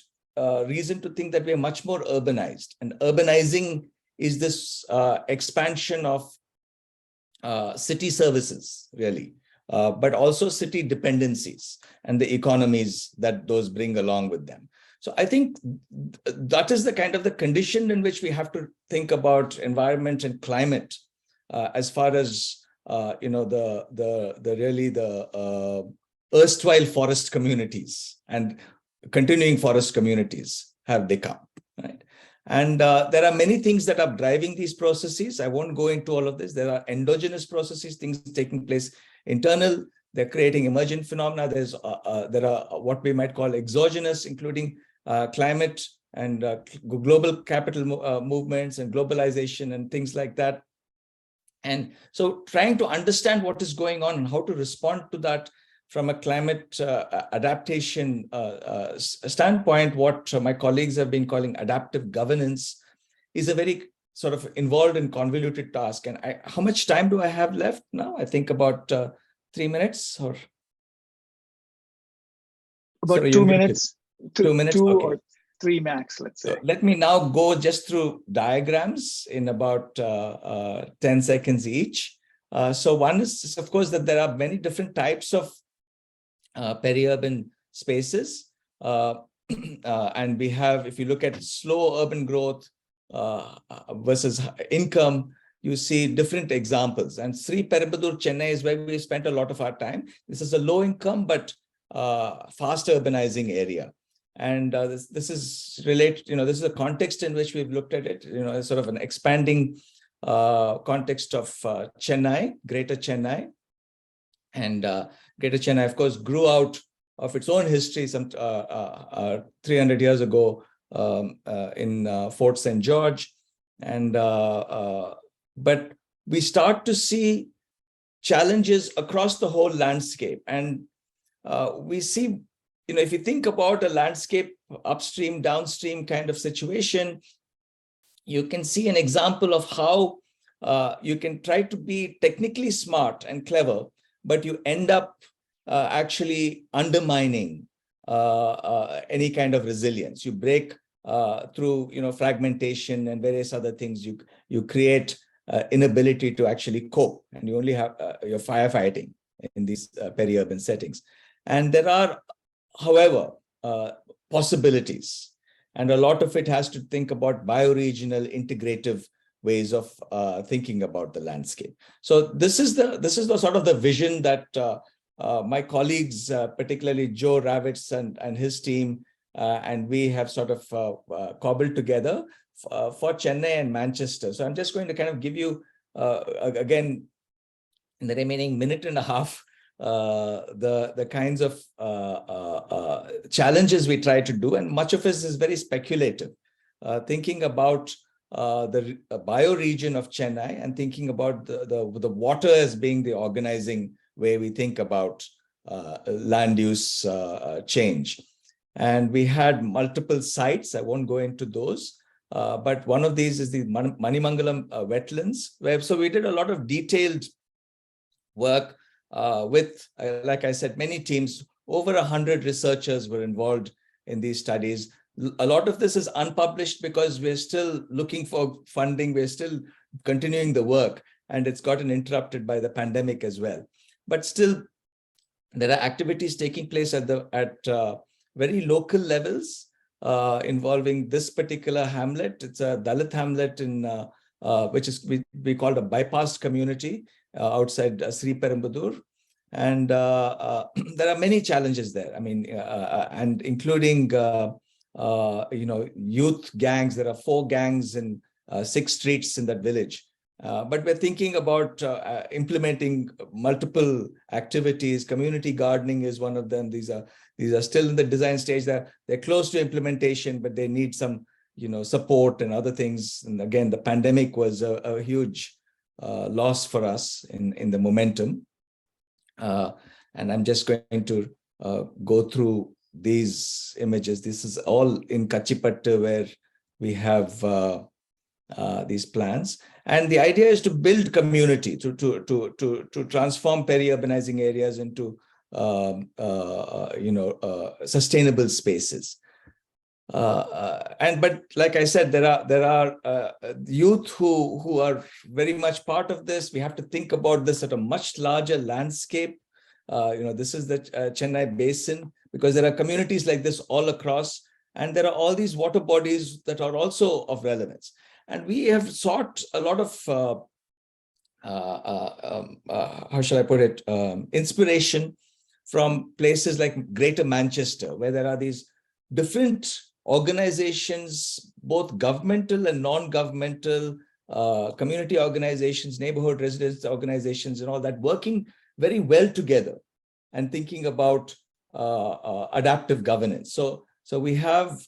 reason to think that we're much more urbanized. And urbanizing is this expansion of city services, really, but also city dependencies and the economies that those bring along with them. So I think that is the kind of the condition in which we have to think about environment and climate, as far as the erstwhile forest communities and continuing forest communities have become, right? And there are many things that are driving these processes. I won't go into all of this. There are endogenous processes, things taking place internal. They're creating emergent phenomena. There are what we might call exogenous, including climate and global capital movements and globalization and things like that. And so trying to understand what is going on and how to respond to that from a climate adaptation standpoint, what my colleagues have been calling adaptive governance, is a very sort of involved and convoluted task. And how much time do I have left now? I think about 3 minutes or about 2 minutes. 2 minutes, two okay. Or 3 max, let's say. So let me now go just through diagrams in about 10 seconds each. So one is, of course, that there are many different types of peri-urban spaces. And we have, if you look at slow urban growth versus income, you see different examples. And Sri Perumbudur, Chennai is where we spent a lot of our time. This is a low income, but fast urbanizing area. And this is related, this is a context in which we've looked at it, sort of an expanding context of Chennai, Greater Chennai. And Greater Chennai, of course, grew out of its own history some 300 years ago in Fort St. George. And but we start to see challenges across the whole landscape. And we see, if you think about a landscape upstream, downstream kind of situation, you can see an example of how you can try to be technically smart and clever, but you end up actually undermining any kind of resilience. You break through fragmentation and various other things. You create inability to actually cope, and you only have your firefighting in these peri-urban settings. And there are, however, possibilities, and a lot of it has to think about bioregional integrative ways of thinking about the landscape. So this is the sort of the vision that my colleagues, particularly Joe Ravitz and his team, and we have sort of cobbled together for Chennai and Manchester. So I'm just going to kind of give you, again, in the remaining minute and a half, the kinds of challenges we try to do. And much of this is very speculative, thinking about the bioregion of Chennai and thinking about the water as being the organizing way we think about land use change. And we had multiple sites. I won't go into those, But one of these is the Manimangalam wetlands, so we did a lot of detailed work with, like I said, many teams. Over 100 researchers were involved in these studies. A lot of this is unpublished because we're still looking for funding. We're still continuing the work, and it's gotten interrupted by the pandemic as well. But still, there are activities taking place at very local levels involving this particular hamlet. It's a Dalit hamlet in which is we call a bypassed community outside Sri Perumbudur. And there are many challenges there. I mean, and including youth gangs. There are 4 gangs in 6 streets in that village. But we're thinking about implementing multiple activities. Community gardening is one of them. These are still in the design stage. They're close to implementation, but they need some support and other things. And again, the pandemic was a huge loss for us in the momentum. And I'm just going to go through these images. This is all in Kachipattu, where we have these plans. And the idea is to build community, to transform peri-urbanizing areas into sustainable spaces. But like I said, there are youth who are very much part of this. We have to think about this at a much larger landscape. This is the Chennai basin, because there are communities like this all across, and there are all these water bodies that are also of relevance. And we have sought a lot of how shall I put it, inspiration from places like Greater Manchester, where there are these different organizations, both governmental and non-governmental, community organizations, neighborhood residents organizations, and all that, working very well together and thinking about adaptive governance. So we have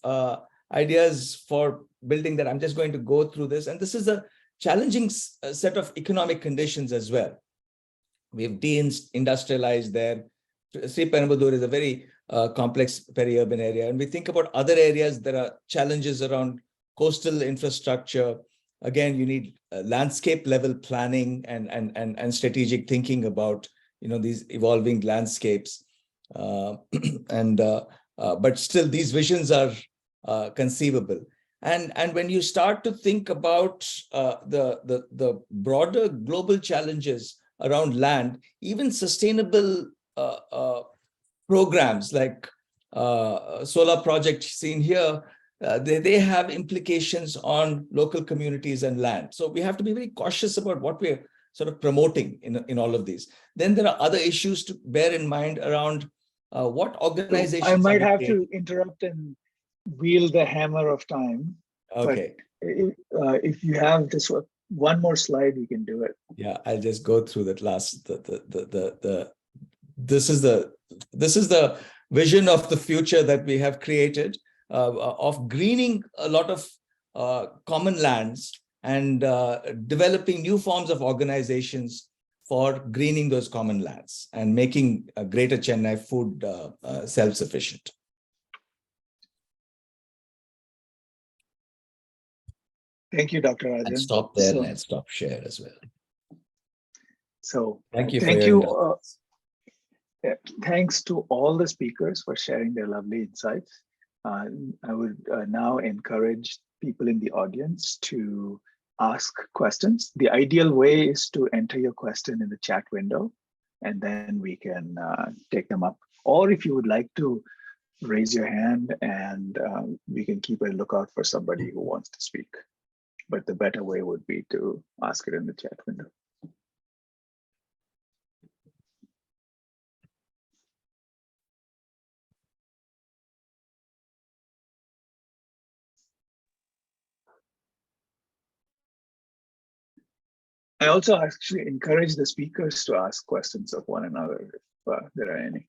ideas for building that. I'm just going to go through this. And this is a challenging set of economic conditions as well. We've deindustrialized there. Sri Perumbudur is a very complex peri-urban area. And we think about other areas. There are challenges around coastal infrastructure. Again, you need landscape level planning and strategic thinking about these evolving landscapes. But still, these visions are conceivable. And when you start to think about the broader global challenges around land, even sustainable programs like solar project seen here, they have implications on local communities and land. So we have to be very cautious about what we're sort of promoting in all of these. Then there are other issues to bear in mind around what organizations. I might have to interrupt and wield the hammer of time. Okay. But if you have this one more slide, we can do it. Yeah, I'll just go through that last. This is the vision of the future that we have created of greening a lot of common lands and developing new forms of organizations for greening those common lands and making Greater Chennai food self-sufficient. Thank you, Dr. Rajan. And stop there and stop share as well. So thank you. Thanks to all the speakers for sharing their lovely insights. I would now encourage people in the audience to ask questions. The ideal way is to enter your question in the chat window, and then we can take them up. Or if you would like to raise your hand, and we can keep a lookout for somebody who wants to speak. But the better way would be to ask it in the chat window. I also actually encourage the speakers to ask questions of one another if there are any.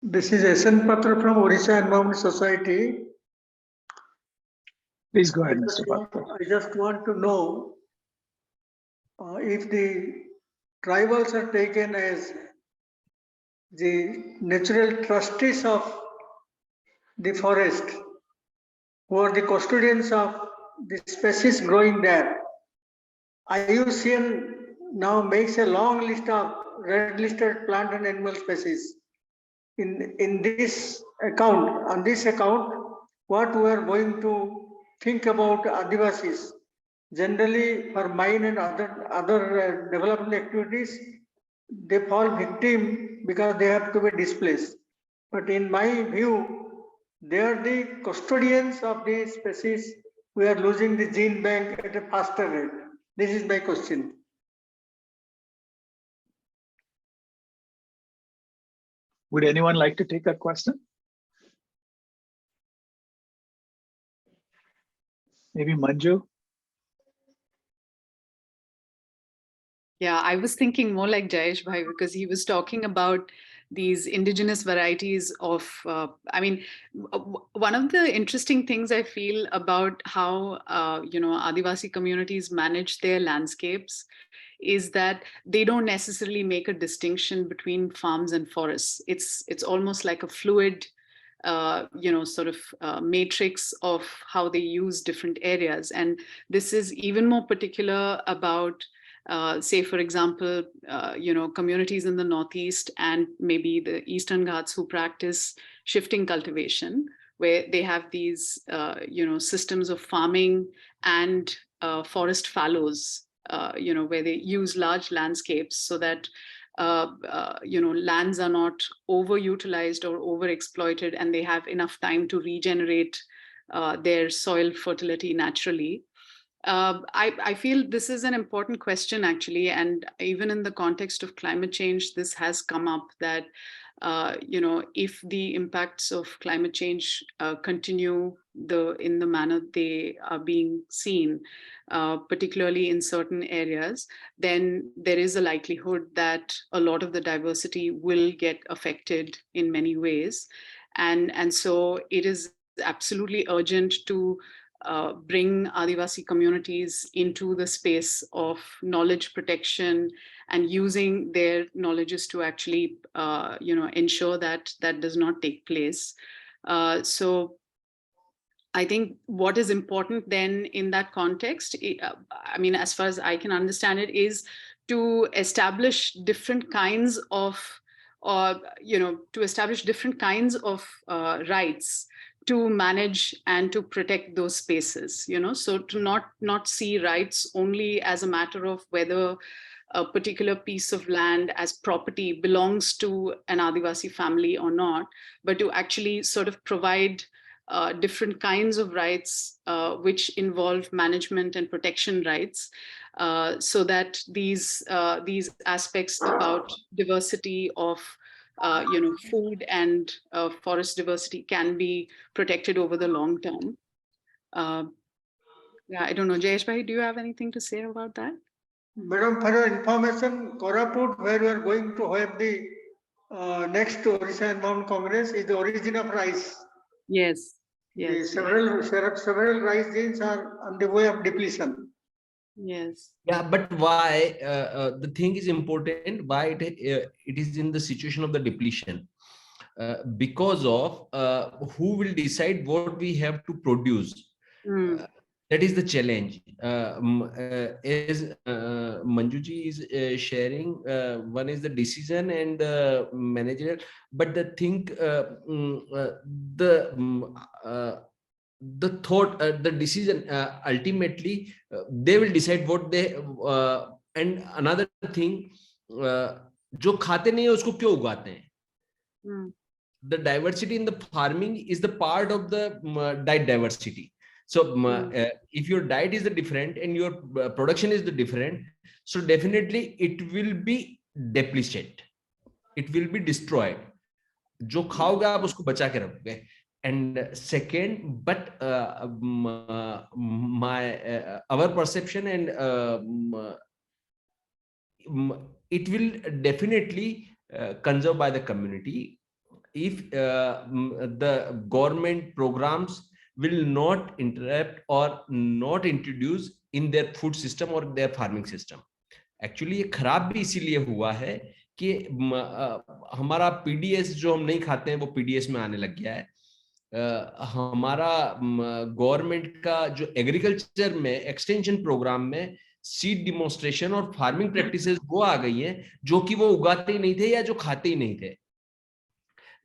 This is S.N. Patra from Odisha Environment Society. Please go ahead, Mr. Patra. I just want to know if the tribals are taken as the natural trustees of the forest, who are the custodians of the species growing there. IUCN now makes a long list of red listed plant and animal species. In this account, on this account, what we are going to think about adivasis. Generally, for mine and other development activities, they fall victim because they have to be displaced. But in my view, they are the custodians of the species. We are losing the gene bank at a faster rate. This is my question. Would anyone like to take that question? Maybe Manju? Yeah, I was thinking more like Jayesh Bhai because he was talking about these indigenous varieties of, one of the interesting things I feel about how, Adivasi communities manage their landscapes is that they don't necessarily make a distinction between farms and forests. It's almost like a fluid, matrix of how they use different areas. And this is even more particular about say, for example, communities in the Northeast and maybe the Eastern Ghats who practice shifting cultivation, where they have these, systems of farming and forest fallows, where they use large landscapes so that, lands are not overutilized or overexploited, and they have enough time to regenerate their soil fertility naturally. I feel this is an important question, actually, and even in the context of climate change, this has come up that, if the impacts of climate change continue in the manner they are being seen, particularly in certain areas, then there is a likelihood that a lot of the diversity will get affected in many ways. And so it is absolutely urgent to bring Adivasi communities into the space of knowledge protection and using their knowledges to actually, ensure that that does not take place. So I think what is important then in that context, as far as I can understand it, is to establish different kinds of, rights to manage and to protect those spaces, so to not see rights only as a matter of whether a particular piece of land as property belongs to an Adivasi family or not, but to actually sort of provide different kinds of rights which involve management and protection rights, so that these aspects about diversity of food and forest diversity can be protected over the long term. Yeah, I don't know, Jayesh Bhai, do you have anything to say about that? Madam, for your information, Koraput, where we are going to have the next Odisha Environment Congress, is the origin of rice. Yes, yes. Several rice genes are on the way of depletion. Yes. Yeah, but why the thing is important? Why it is in the situation of the depletion? Because of who will decide what we have to produce. That is the challenge. As Manjuji is sharing, one is the decision and the managerial, but the thing, the thought, the decision, ultimately they will decide what they, and another thing, जो खाते नहीं है उसको क्यों उगाते हैं? The diversity in the farming is the part of the diet diversity. So if your diet is the different and your production is the different, so definitely it will be depleted, it will be destroyed. जो खाओगे आप उसको बचा के रखोगे. And second, but our perception and it will definitely conserved by the community if the government programs will not interrupt or not introduce in their food system or their farming system. Actually ये खराब भी इसीलिए हुआ है कि हमारा PDS जो हम नहीं खाते हैं वो पीडीएस में आने लग गया है। हमारा गवर्नमेंट का जो एग्रीकल्चर में एक्सटेंशन प्रोग्राम में सीड डिमोन्स्ट्रेशन और फार्मिंग प्रैक्टिसेस वो आ गई हैं जो कि वो उगाते ही नहीं थे या जो खाते ही नहीं थे।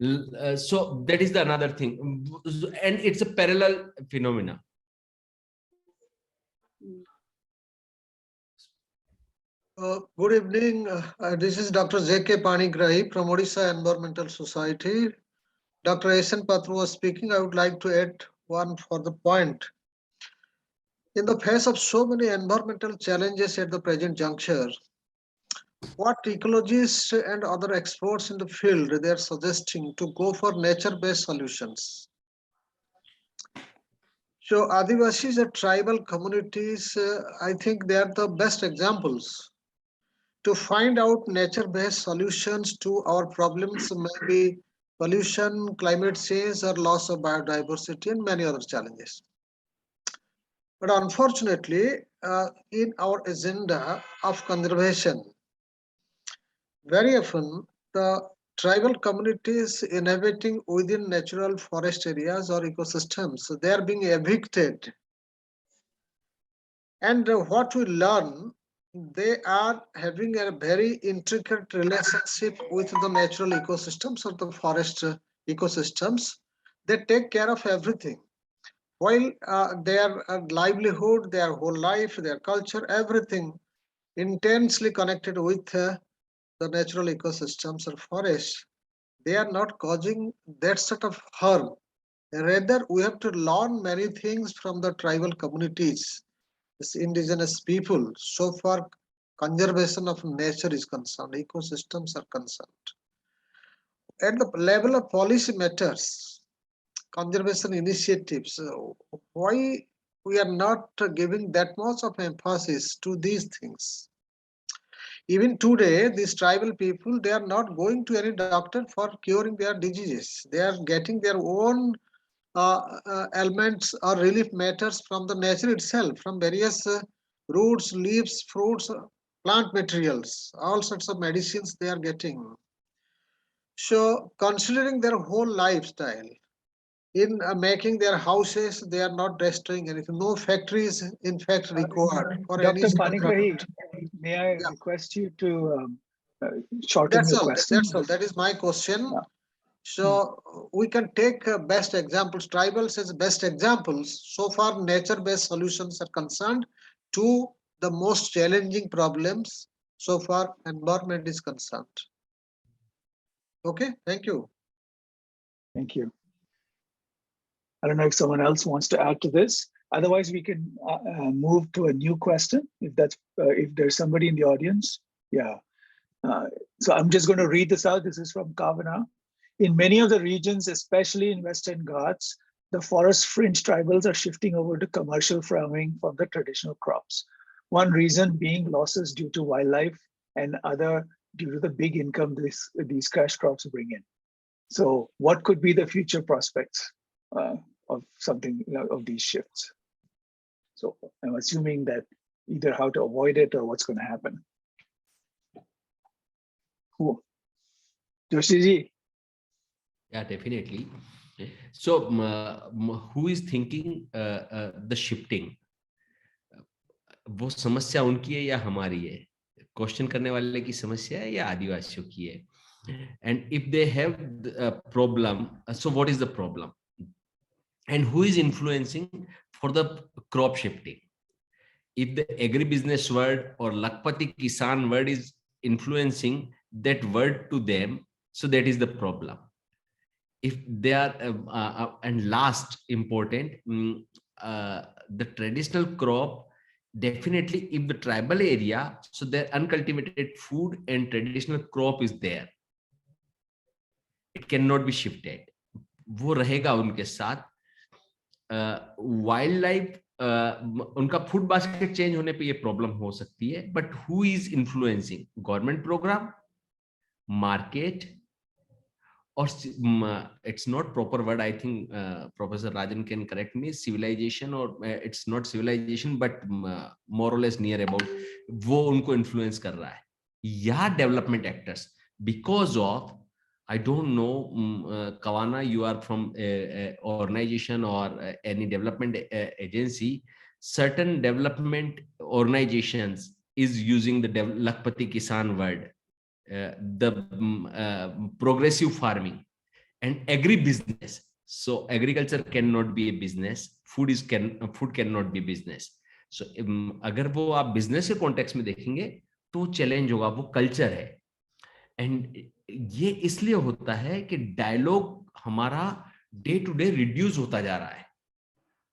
So that is the another thing, and it's a parallel phenomena. Good evening. This is Dr. J.K. Panigrahi from Odisha Environmental Society. Dr. Asen Patru was speaking. I would like to add one for the point. In the face of so many environmental challenges at the present juncture, what ecologists and other experts in the field they are suggesting to go for nature-based solutions. So Adivasis and tribal communities, I think they are the best examples to find out nature-based solutions to our problems, maybe pollution, climate change, or loss of biodiversity, and many other challenges. But unfortunately, in our agenda of conservation, very often the tribal communities inhabiting within natural forest areas or ecosystems, they are being evicted. And what we learn, they are having a very intricate relationship with the natural ecosystems or the forest ecosystems. They take care of everything. While their livelihood, their whole life, their culture, everything intensely connected with the natural ecosystems or forests, they are not causing that sort of harm. Rather, we have to learn many things from the tribal communities, indigenous people, so far conservation of nature is concerned, ecosystems are concerned. At the level of policy matters, conservation initiatives, why we are not giving that much of emphasis to these things? Even today, these tribal people, they are not going to any doctor for curing their diseases. They are getting their own elements or relief matters from the nature itself, from various roots, leaves, fruits, plant materials, all sorts of medicines they are getting. So considering their whole lifestyle, in making their houses, they are not destroying anything. No factories, in fact, required for any Dr. Panigrahi, product. may I Yeah. request you to shorten That's your all. question? That's all. That is my question. Yeah. So we can take best examples, tribals as best examples. So far, nature-based solutions are concerned to the most challenging problems. So far, environment is concerned. Okay, thank you. Thank you. I don't know if someone else wants to add to this. Otherwise, we can move to a new question. If there's somebody in the audience, yeah. So I'm just going to read this out. This is from Kavana. In many of the regions, especially in Western Ghats, the forest fringe tribals are shifting over to commercial farming from the traditional crops. One reason being losses due to wildlife, and other due to the big income these cash crops bring in. So what could be the future prospects of something, of these shifts? So I'm assuming that either how to avoid it or what's going to happen. Who? Joshiji? Yeah, definitely. So who is thinking the shifting? वो समस्या उनकी है या हमारी है? Question करने वाले की समस्या है या आदिवासियों की है? And if they have a problem, so what is the problem? And who is influencing for the crop shifting? If the agribusiness word or Lakpati Kisan word is influencing that word to them, so that is the problem. If they are, and last important, the traditional crop, definitely if the tribal area, so their uncultivated food and traditional crop is there, it cannot be shifted. वो रहेगा उनके साथ. Wildlife, उनका food basket change होने पे ये problem हो सकती है. But who is influencing? Government programme, market, or it's not proper word, I think Professor Rajan can correct me, civilization, or it's not civilization but more or less near about, वो उनको influence कर रहा है, या development actors, because of, I don't know, Kawana, you are from a organization or any development agency, certain development organizations is using the Lakpati Kisan word, the progressive farming and agribusiness. So agriculture cannot be a business, food cannot be business. So अगर वो आप business के context में देखेंगे तो challenge होगा, वो culture है. एंड ये इसलिए होता है कि डायलॉग हमारा डे टू डे रिड्यूस होता जा रहा है.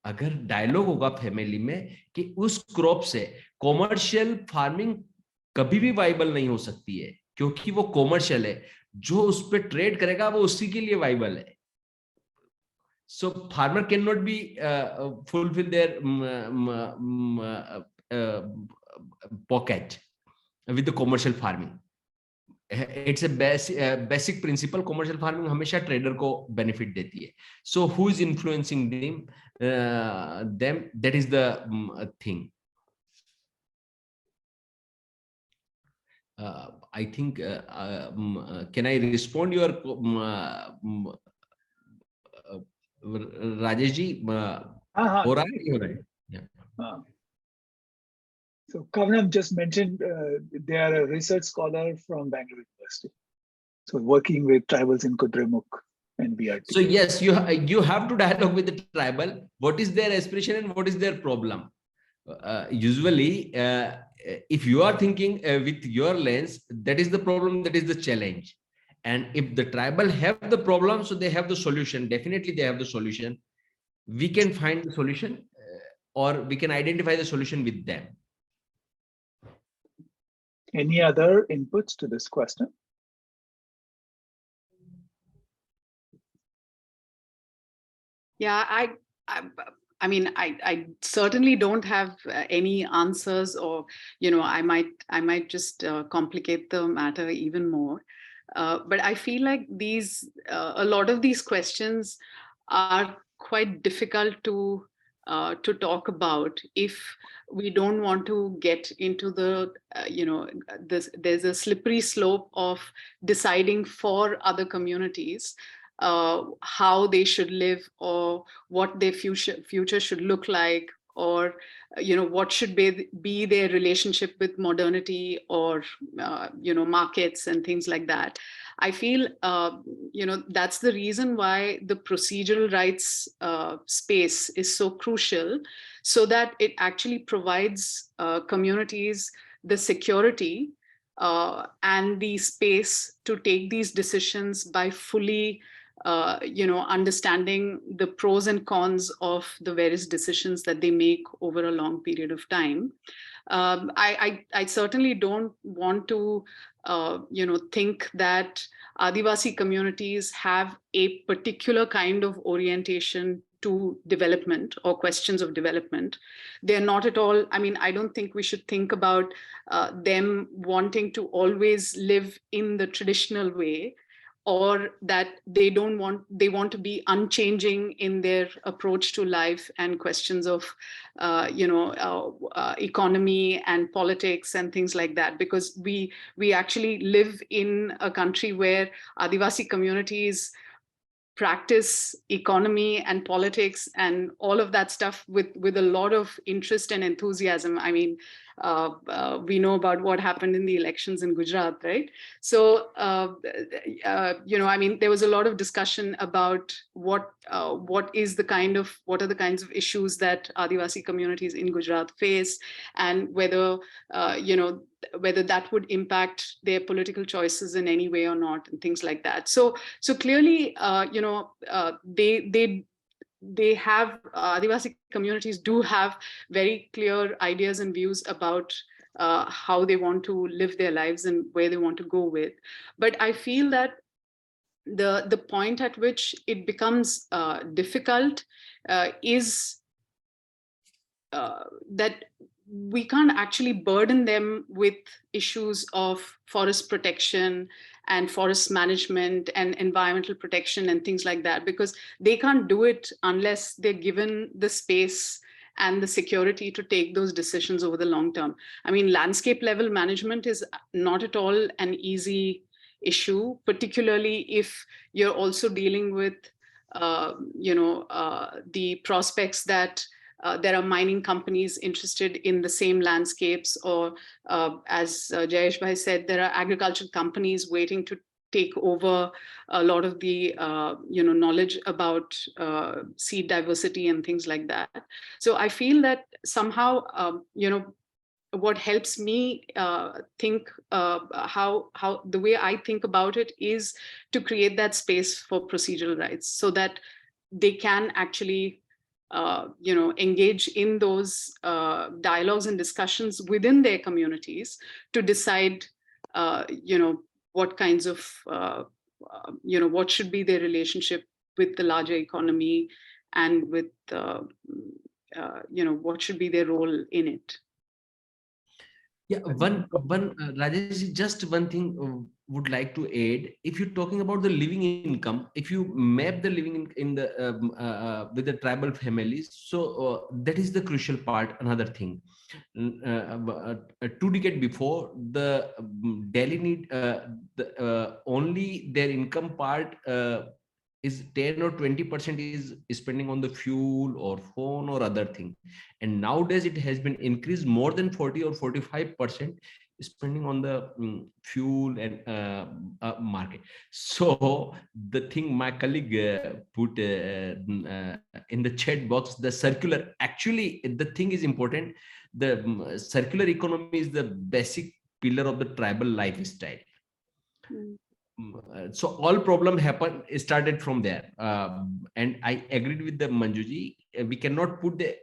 अगर डायलॉग होगा फैमिली में कि उस क्रॉप से कॉमर्शियल फार्मिंग कभी भी वाइबल नहीं हो सकती है, क्योंकि वो कॉमर्शियल है, जो उस पर ट्रेड करेगा वो उसी के लिए वाइबल है. So farmer can not be fulfil their pocket with the commercial farming. It's a basic principle. Commercial farming हमेशा ट्रेडर को बेनिफिट देती है. So who is influencing them? That is the thing. I think can I respond your Rajesh ji? हो रहा है, हो रहा है. Yeah. So Kavanam just mentioned they are a research scholar from Bangalore University. So working with tribals in Kudremukh and BRT. So yes, you have to dialogue with the tribal. What is their aspiration and what is their problem? Usually, if you are thinking with your lens, that is the problem, that is the challenge. And if the tribal have the problem, so they have the solution. Definitely they have the solution. We can find the solution or we can identify the solution with them. Any other inputs to this question? Yeah, I mean, I certainly don't have any answers, or I might just complicate the matter even more. But I feel like a lot of these questions are quite difficult to talk about if we don't want to get into the there's a slippery slope of deciding for other communities how they should live, or what their future should look like, or what should be their relationship with modernity, or markets and things like that. I feel that's the reason why the procedural rights space is so crucial, so that it actually provides communities the security and the space to take these decisions by fully understanding the pros and cons of the various decisions that they make over a long period of time. I certainly don't want to think that Adivasi communities have a particular kind of orientation to development or questions of development. They're not at all. I mean, I don't think we should think about them wanting to always live in the traditional way, or that they want to be unchanging in their approach to life and questions of economy and politics and things like that, because we actually live in a country where Adivasi communities practice economy and politics and all of that stuff with a lot of interest and enthusiasm. I mean, we know about what happened in the elections in Gujarat, right? So, I mean, there was a lot of discussion about what are the kinds of issues that Adivasi communities in Gujarat face, and whether whether that would impact their political choices in any way or not, and things like that. So clearly, they have, Adivasi communities do have very clear ideas and views about how they want to live their lives and where they want to go with. But I feel that the point at which it becomes difficult is that we can't actually burden them with issues of forest protection and forest management and environmental protection and things like that, because they can't do it unless they're given the space and the security to take those decisions over the long term. I mean, landscape level management is not at all an easy issue, particularly if you're also dealing with, the prospects that there are mining companies interested in the same landscapes, or as Jayesh Bhai said, there are agricultural companies waiting to take over a lot of the knowledge about seed diversity and things like that. So I feel that somehow what helps me think how the way I think about it is to create that space for procedural rights, so that they can actually engage in those dialogues and discussions within their communities to decide, what kinds of, what should be their relationship with the larger economy, and with, what should be their role in it. Yeah, Rajesh, just one thing would like to add. If you're talking about the living income, if you map the living in the with the tribal families, so that is the crucial part. Another thing, 2 decades before, the Delhi need only their income part is 10 or 20% is spending on the fuel or phone or other thing, and nowadays it has been increased more than 40 or 45% spending on the fuel and market. So the thing my colleague put in the chat box, the circular, actually the thing is important. The circular economy is the basic pillar of the tribal lifestyle. So all problem happen started from there, and I agreed with the Manjuji. We cannot put the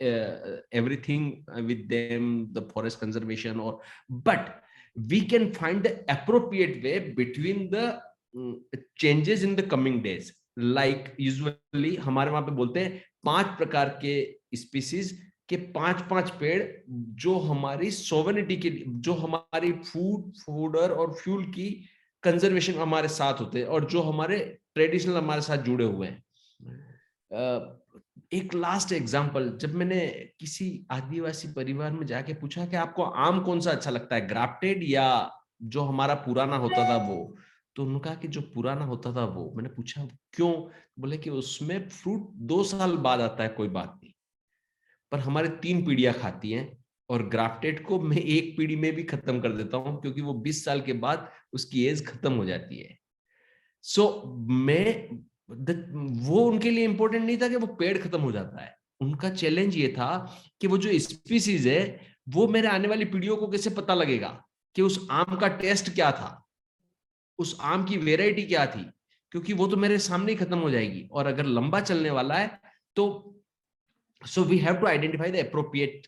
everything with them, the forest conservation, or but we can find the appropriate way between the changes in the coming days. Like usually हमारे वहां पे बोलते हैं 5 प्रकार के species के 5 पेड़ जो हमारी सोवेनिटी के, जो हमारी फूडर और फ्यूल की कंजर्वेशन हमारे साथ होते हैं, और जो हमारे ट्रेडिशनल हमारे साथ जुड़े हुए हैं. एक लास्ट एग्जांपल, जब मैंने किसी आदिवासी परिवार में जाके पूछा कि आपको आम कौन सा अच्छा लगता है, ग्राफ्टेड या जो हमारा पुराना होता था वो, तो उन्होंने कहा कि जो पुराना होता था वो. मैंने पूछा क्यों, बोले कि उसमें फ्रूट 2 साल बाद आता है, कोई बात नहीं, पर हमारे 3 पीढ़ियां खाती हैं, और ग्राफ्टेड को मैं 1 पीढ़ी में भी खत्म कर देता हूं, क्योंकि वो 20 साल के बाद उसकी एज खत्म हो जाती है. सो वो उनके लिए इंपॉर्टेंट नहीं था कि वो पेड़ खत्म हो जाता है. उनका चैलेंज ये था कि वो जो स्पीसीज है वो मेरे आने वाली पीढ़ियों को कैसे पता लगेगा कि उस आम का टेस्ट क्या था, उस आम की वेराइटी क्या थी, क्योंकि वो तो मेरे सामने ही खत्म हो जाएगी, और अगर लंबा चलने वाला है तो so we have to identify the appropriate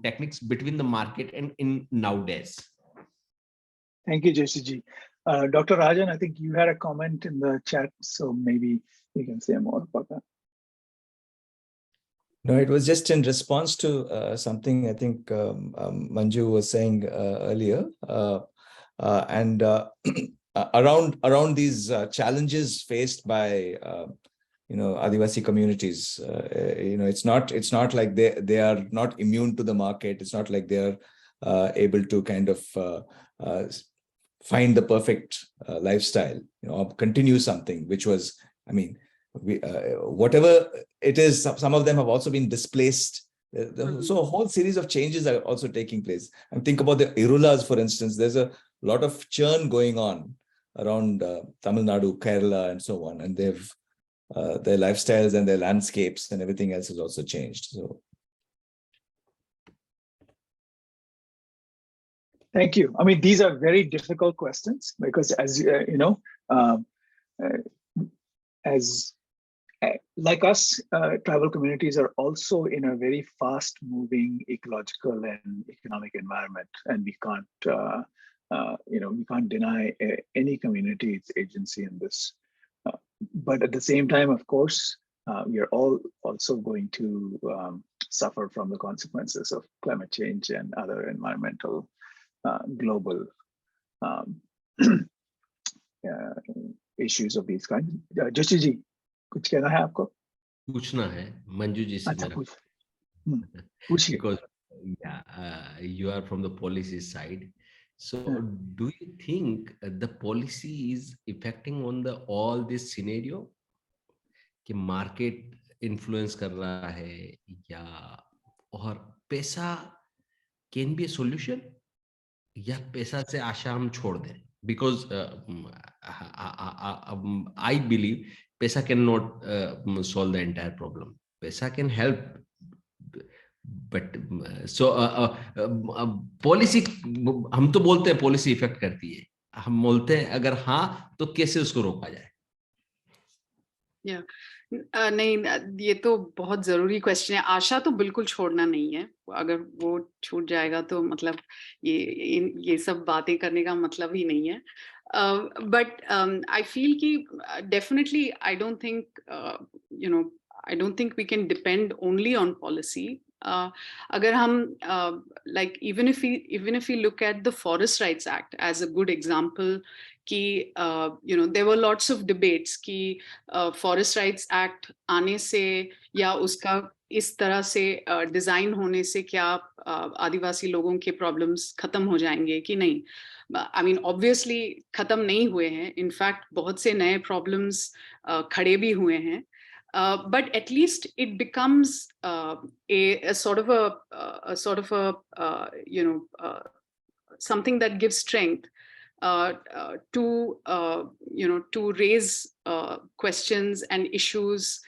techniques between the market and in nowadays. Thank you, Jayashree. Dr. Rajan, I think you had a comment in the chat, so maybe you can say more about that. No, it was just in response to something I think Manju was saying earlier, and around these challenges faced by Adivasi communities. It's not like they are not immune to the market. It's not like they are able to kind of find the perfect lifestyle, or continue something which was, I mean, whatever it is, some of them have also been displaced. So a whole series of changes are also taking place. And think about the Irulas, for instance. There's a lot of churn going on around Tamil Nadu, Kerala, and so on. And they've their lifestyles and their landscapes and everything else has also changed. So, thank you. I mean, these are very difficult questions because, as like us, tribal communities are also in a very fast-moving ecological and economic environment, and we can't deny any community its agency in this. But at the same time, of course, we are all also going to suffer from the consequences of climate change and other environmental global issues of these kinds. Joshi ji, कुछ कहना है आपको? पूछना है मंजू जी से अच्छा, मेरा पूछिए. because you are from the policy side. So do you think the policy is affecting on the all this scenario कि market influence कर रहा है या और पैसा can be a solution या पैसा से आशा हम छोड़ दें? Because I believe पैसा cannot solve the entire problem. पैसा can help, but so policy, हम तो बोलते हैं policy effect करती है, हम बोलते हैं अगर हाँ तो कैसे उसको रोका जाए? नहीं, ये तो बहुत जरूरी क्वेश्चन है. आशा तो बिल्कुल छोड़ना नहीं है. अगर वो छूट जाएगा तो मतलब ये सब बातें करने का मतलब ही नहीं है. बट आई फील कि definitely I don't think we can depend only on policy. अगर हम like even if we look at the Forest Rights Act as a good example, कि there were lots of debates कि Forest Rights Act आने से या उसका इस तरह से डिजाइन होने से क्या आदिवासी लोगों के प्रॉब्लम्स खत्म हो जाएंगे कि नहीं. I mean, obviously खत्म नहीं हुए हैं. In fact, बहुत से नए प्रॉब्लम्स खड़े भी हुए हैं. But at least it becomes a sort of something that gives strength to raise questions and issues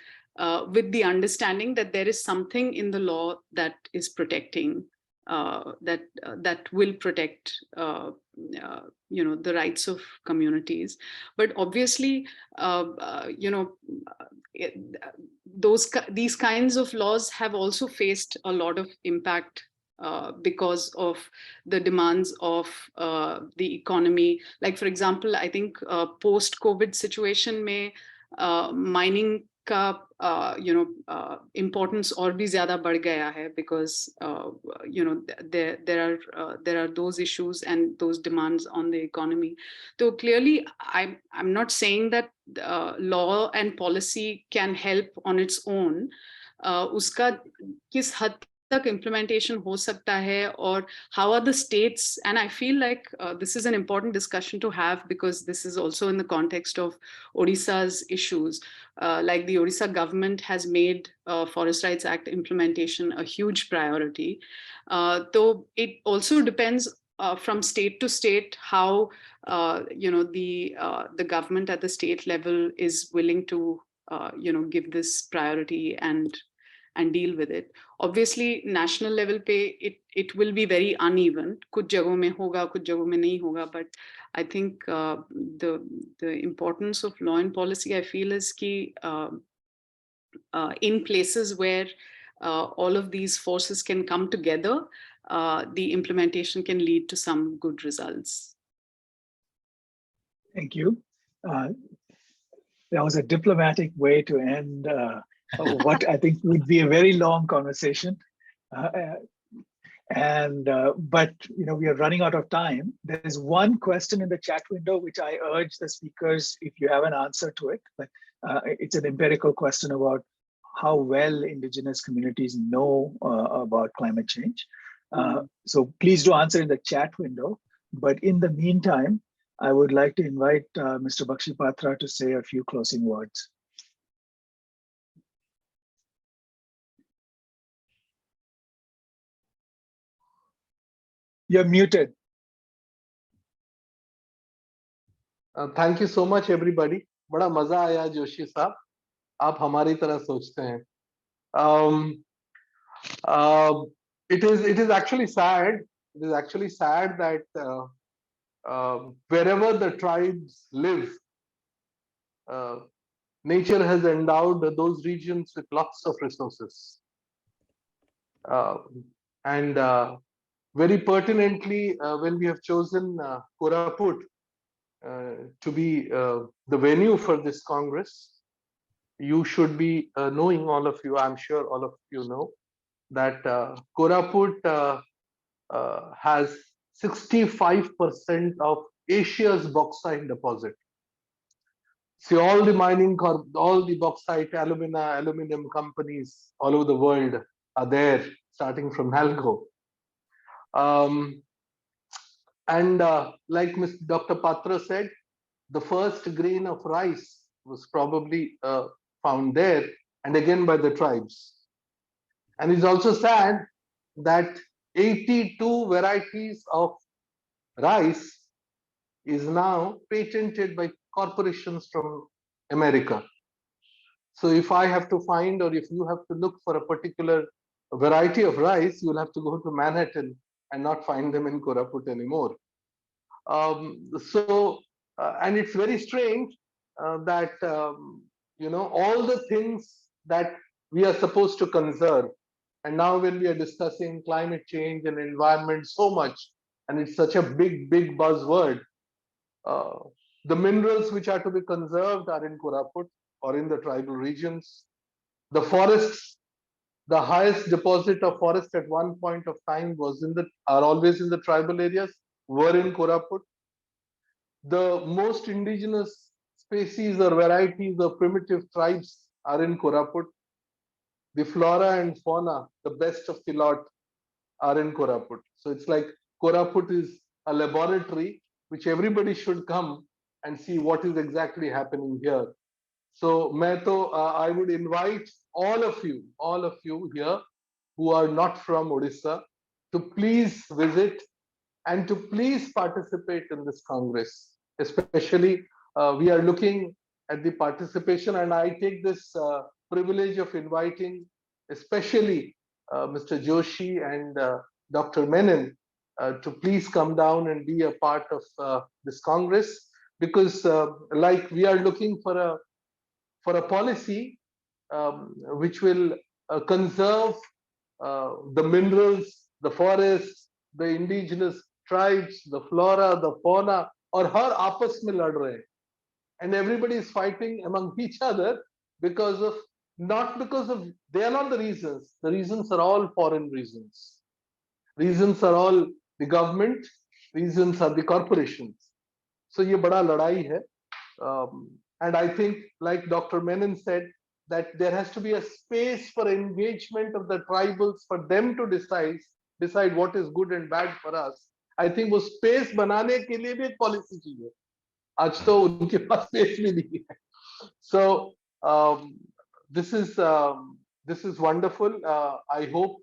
with the understanding that there is something in the law that is protecting that will protect the rights of communities. But obviously these kinds of laws have also faced a lot of impact because of the demands of the economy. Like, for example, I think post-COVID situation में mining का importance और भी ज़्यादा बढ़ गया है because there are those issues and those demands on the economy. So clearly, I'm not saying that law and policy can help on its own. उसका किस हद तक implementation हो सकता है और how are the states, and I feel like this is an important discussion to have because this is also in the context of Odisha's issues. Like the Odisha government has made Forest Rights Act implementation a huge priority. Though it also depends from state to state how the government at the state level is willing to give this priority and deal with it. Obviously, national level पे it will be very uneven. कुछ जगहों में होगा, कुछ जगहों में नहीं होगा. But I think the importance of law and policy, I feel, is कि in places where all of these forces can come together, the implementation can lead to some good results. Thank you. That was a diplomatic way to end what I think would be a very long conversation. But we are running out of time. There is one question in the chat window which I urge the speakers, if you have an answer to it, but it's an empirical question about how well indigenous communities know about climate change. So please do answer in the chat window. But in the meantime, I would like to invite Mr. Baxipatra to say a few closing words. You're muted. Thank you so much, everybody. बड़ा मजा आया जोशी साहब. आप हमारी तरह सोचते हैं. It is actually sad. It is actually sad that wherever the tribes live, nature has endowed those regions with lots of resources. And very pertinently, when we have chosen Koraput to be the venue for this Congress, you should be knowing, all of you, I'm sure all of you know, that Koraput has 65% of Asia's bauxite deposit. See, all the all the bauxite, aluminum companies all over the world are there, starting from Nalco. And like Dr. Patra said, the first grain of rice was probably found there, and again by the tribes. And it's also sad that 82 varieties of rice is now patented by corporations from America. So if I have to find, or if you have to look for a particular variety of rice, you'll have to go to Manhattan and not find them in Koraput anymore. And it's very strange that all the things that we are supposed to conserve, and now when we are discussing climate change and environment so much, and it's such a big buzzword, the minerals which are to be conserved are in Koraput or in the tribal regions. The forests, the highest deposit of forest at one point of time are always in the tribal areas, were in Koraput. The most indigenous species or varieties of primitive tribes are in Koraput. The flora and fauna, the best of the lot, are in Koraput. So it's like Koraput is a laboratory which everybody should come and see what is exactly happening here. So I would invite all of you here who are not from Odisha to please visit and to please participate in this Congress. Especially, we are looking at the participation, and I take this privilege of inviting especially Mr. Joshi and Dr. Menon to please come down and be a part of this Congress, because like we are looking for a policy which will conserve the minerals, the forests, the indigenous tribes, the flora, the fauna, or her aapas mein lad rahe, and everybody is fighting among each other because of they are not the reasons. The reasons are all foreign reasons. Reasons are all the government. Reasons are the corporations. So ये बड़ा लड़ाई है. And I think, like Dr. Menon said, that there has to be a space for engagement of the tribals for them to decide what is good and bad for us. I think वो space बनाने के लिए भी एक policy चाहिए. आज तो उनके पास space भी नहीं है. So this is wonderful. I hope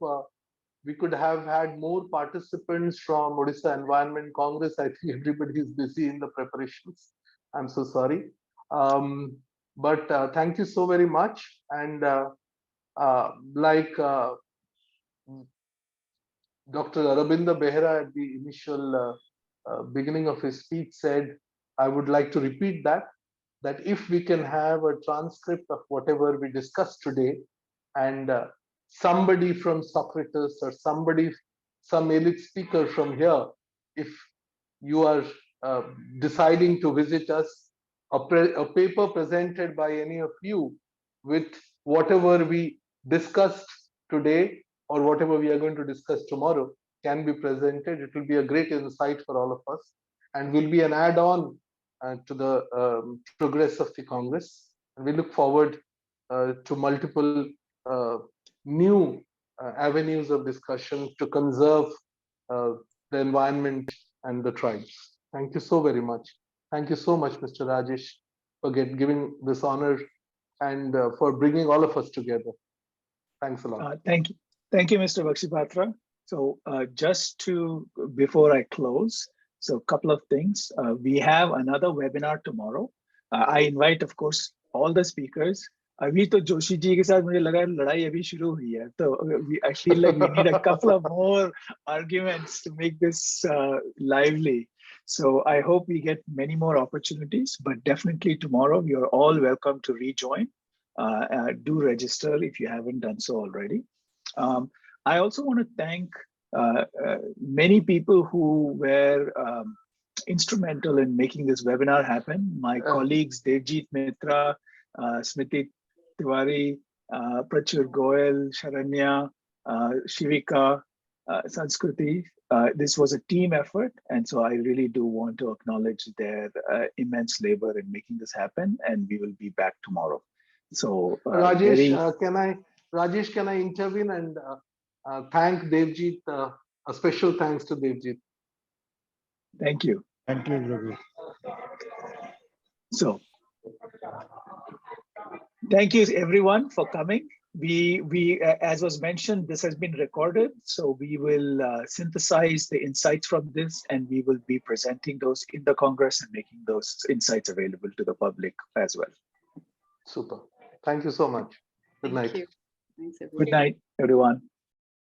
we could have had more participants from Odisha Environment Congress. I think everybody is busy in the preparations. I'm so sorry. But thank you so very much. And like Dr. Arabinda Behra at the initial beginning of his speech said, I would like to repeat that if we can have a transcript of whatever we discussed today, and somebody from Socrates or some elite speaker from here, if you are deciding to visit us, a paper presented by any of you with whatever we discussed today or whatever we are going to discuss tomorrow can be presented. It will be a great insight for all of us and will be an add-on to the progress of the Congress. And we look forward to multiple new avenues of discussion to conserve the environment and the tribes. Thank you so very much. Thank you so much, Mr. Rajesh, for giving this honor and for bringing all of us together. Thanks a lot. Thank you, Mr. Baxipatra. So before I close, so a couple of things. We have another webinar tomorrow. I invite, of course, all the speakers. अभी तो जोशी जी के साथ मुझे लगा लड़ाई अभी शुरू हुई है, तो I feel like we need a couple of more arguments to make this lively. So I hope we get many more opportunities, but definitely tomorrow you're all welcome to rejoin. Do register if you haven't done so already. I also want to thank many people who were instrumental in making this webinar happen. My colleagues Devjit Mitra, Smriti Tiwari, Prachur Goel, Sharanya, Shivika, Sanskriti. This was a team effort, and so I really do want to acknowledge their immense labor in making this happen. And we will be back tomorrow. So Rajesh, Rajesh, can I intervene and thank Devjit? A special thanks to Devjit. Thank you. Thank you, Bhrugu. So, thank you everyone for coming. We as was mentioned, this has been recorded, so we will synthesize the insights from this, and we will be presenting those in the Congress and making those insights available to the public as well. Super. Thank you so much. Good night. Thank you. Thanks, everyone. Good night, everyone.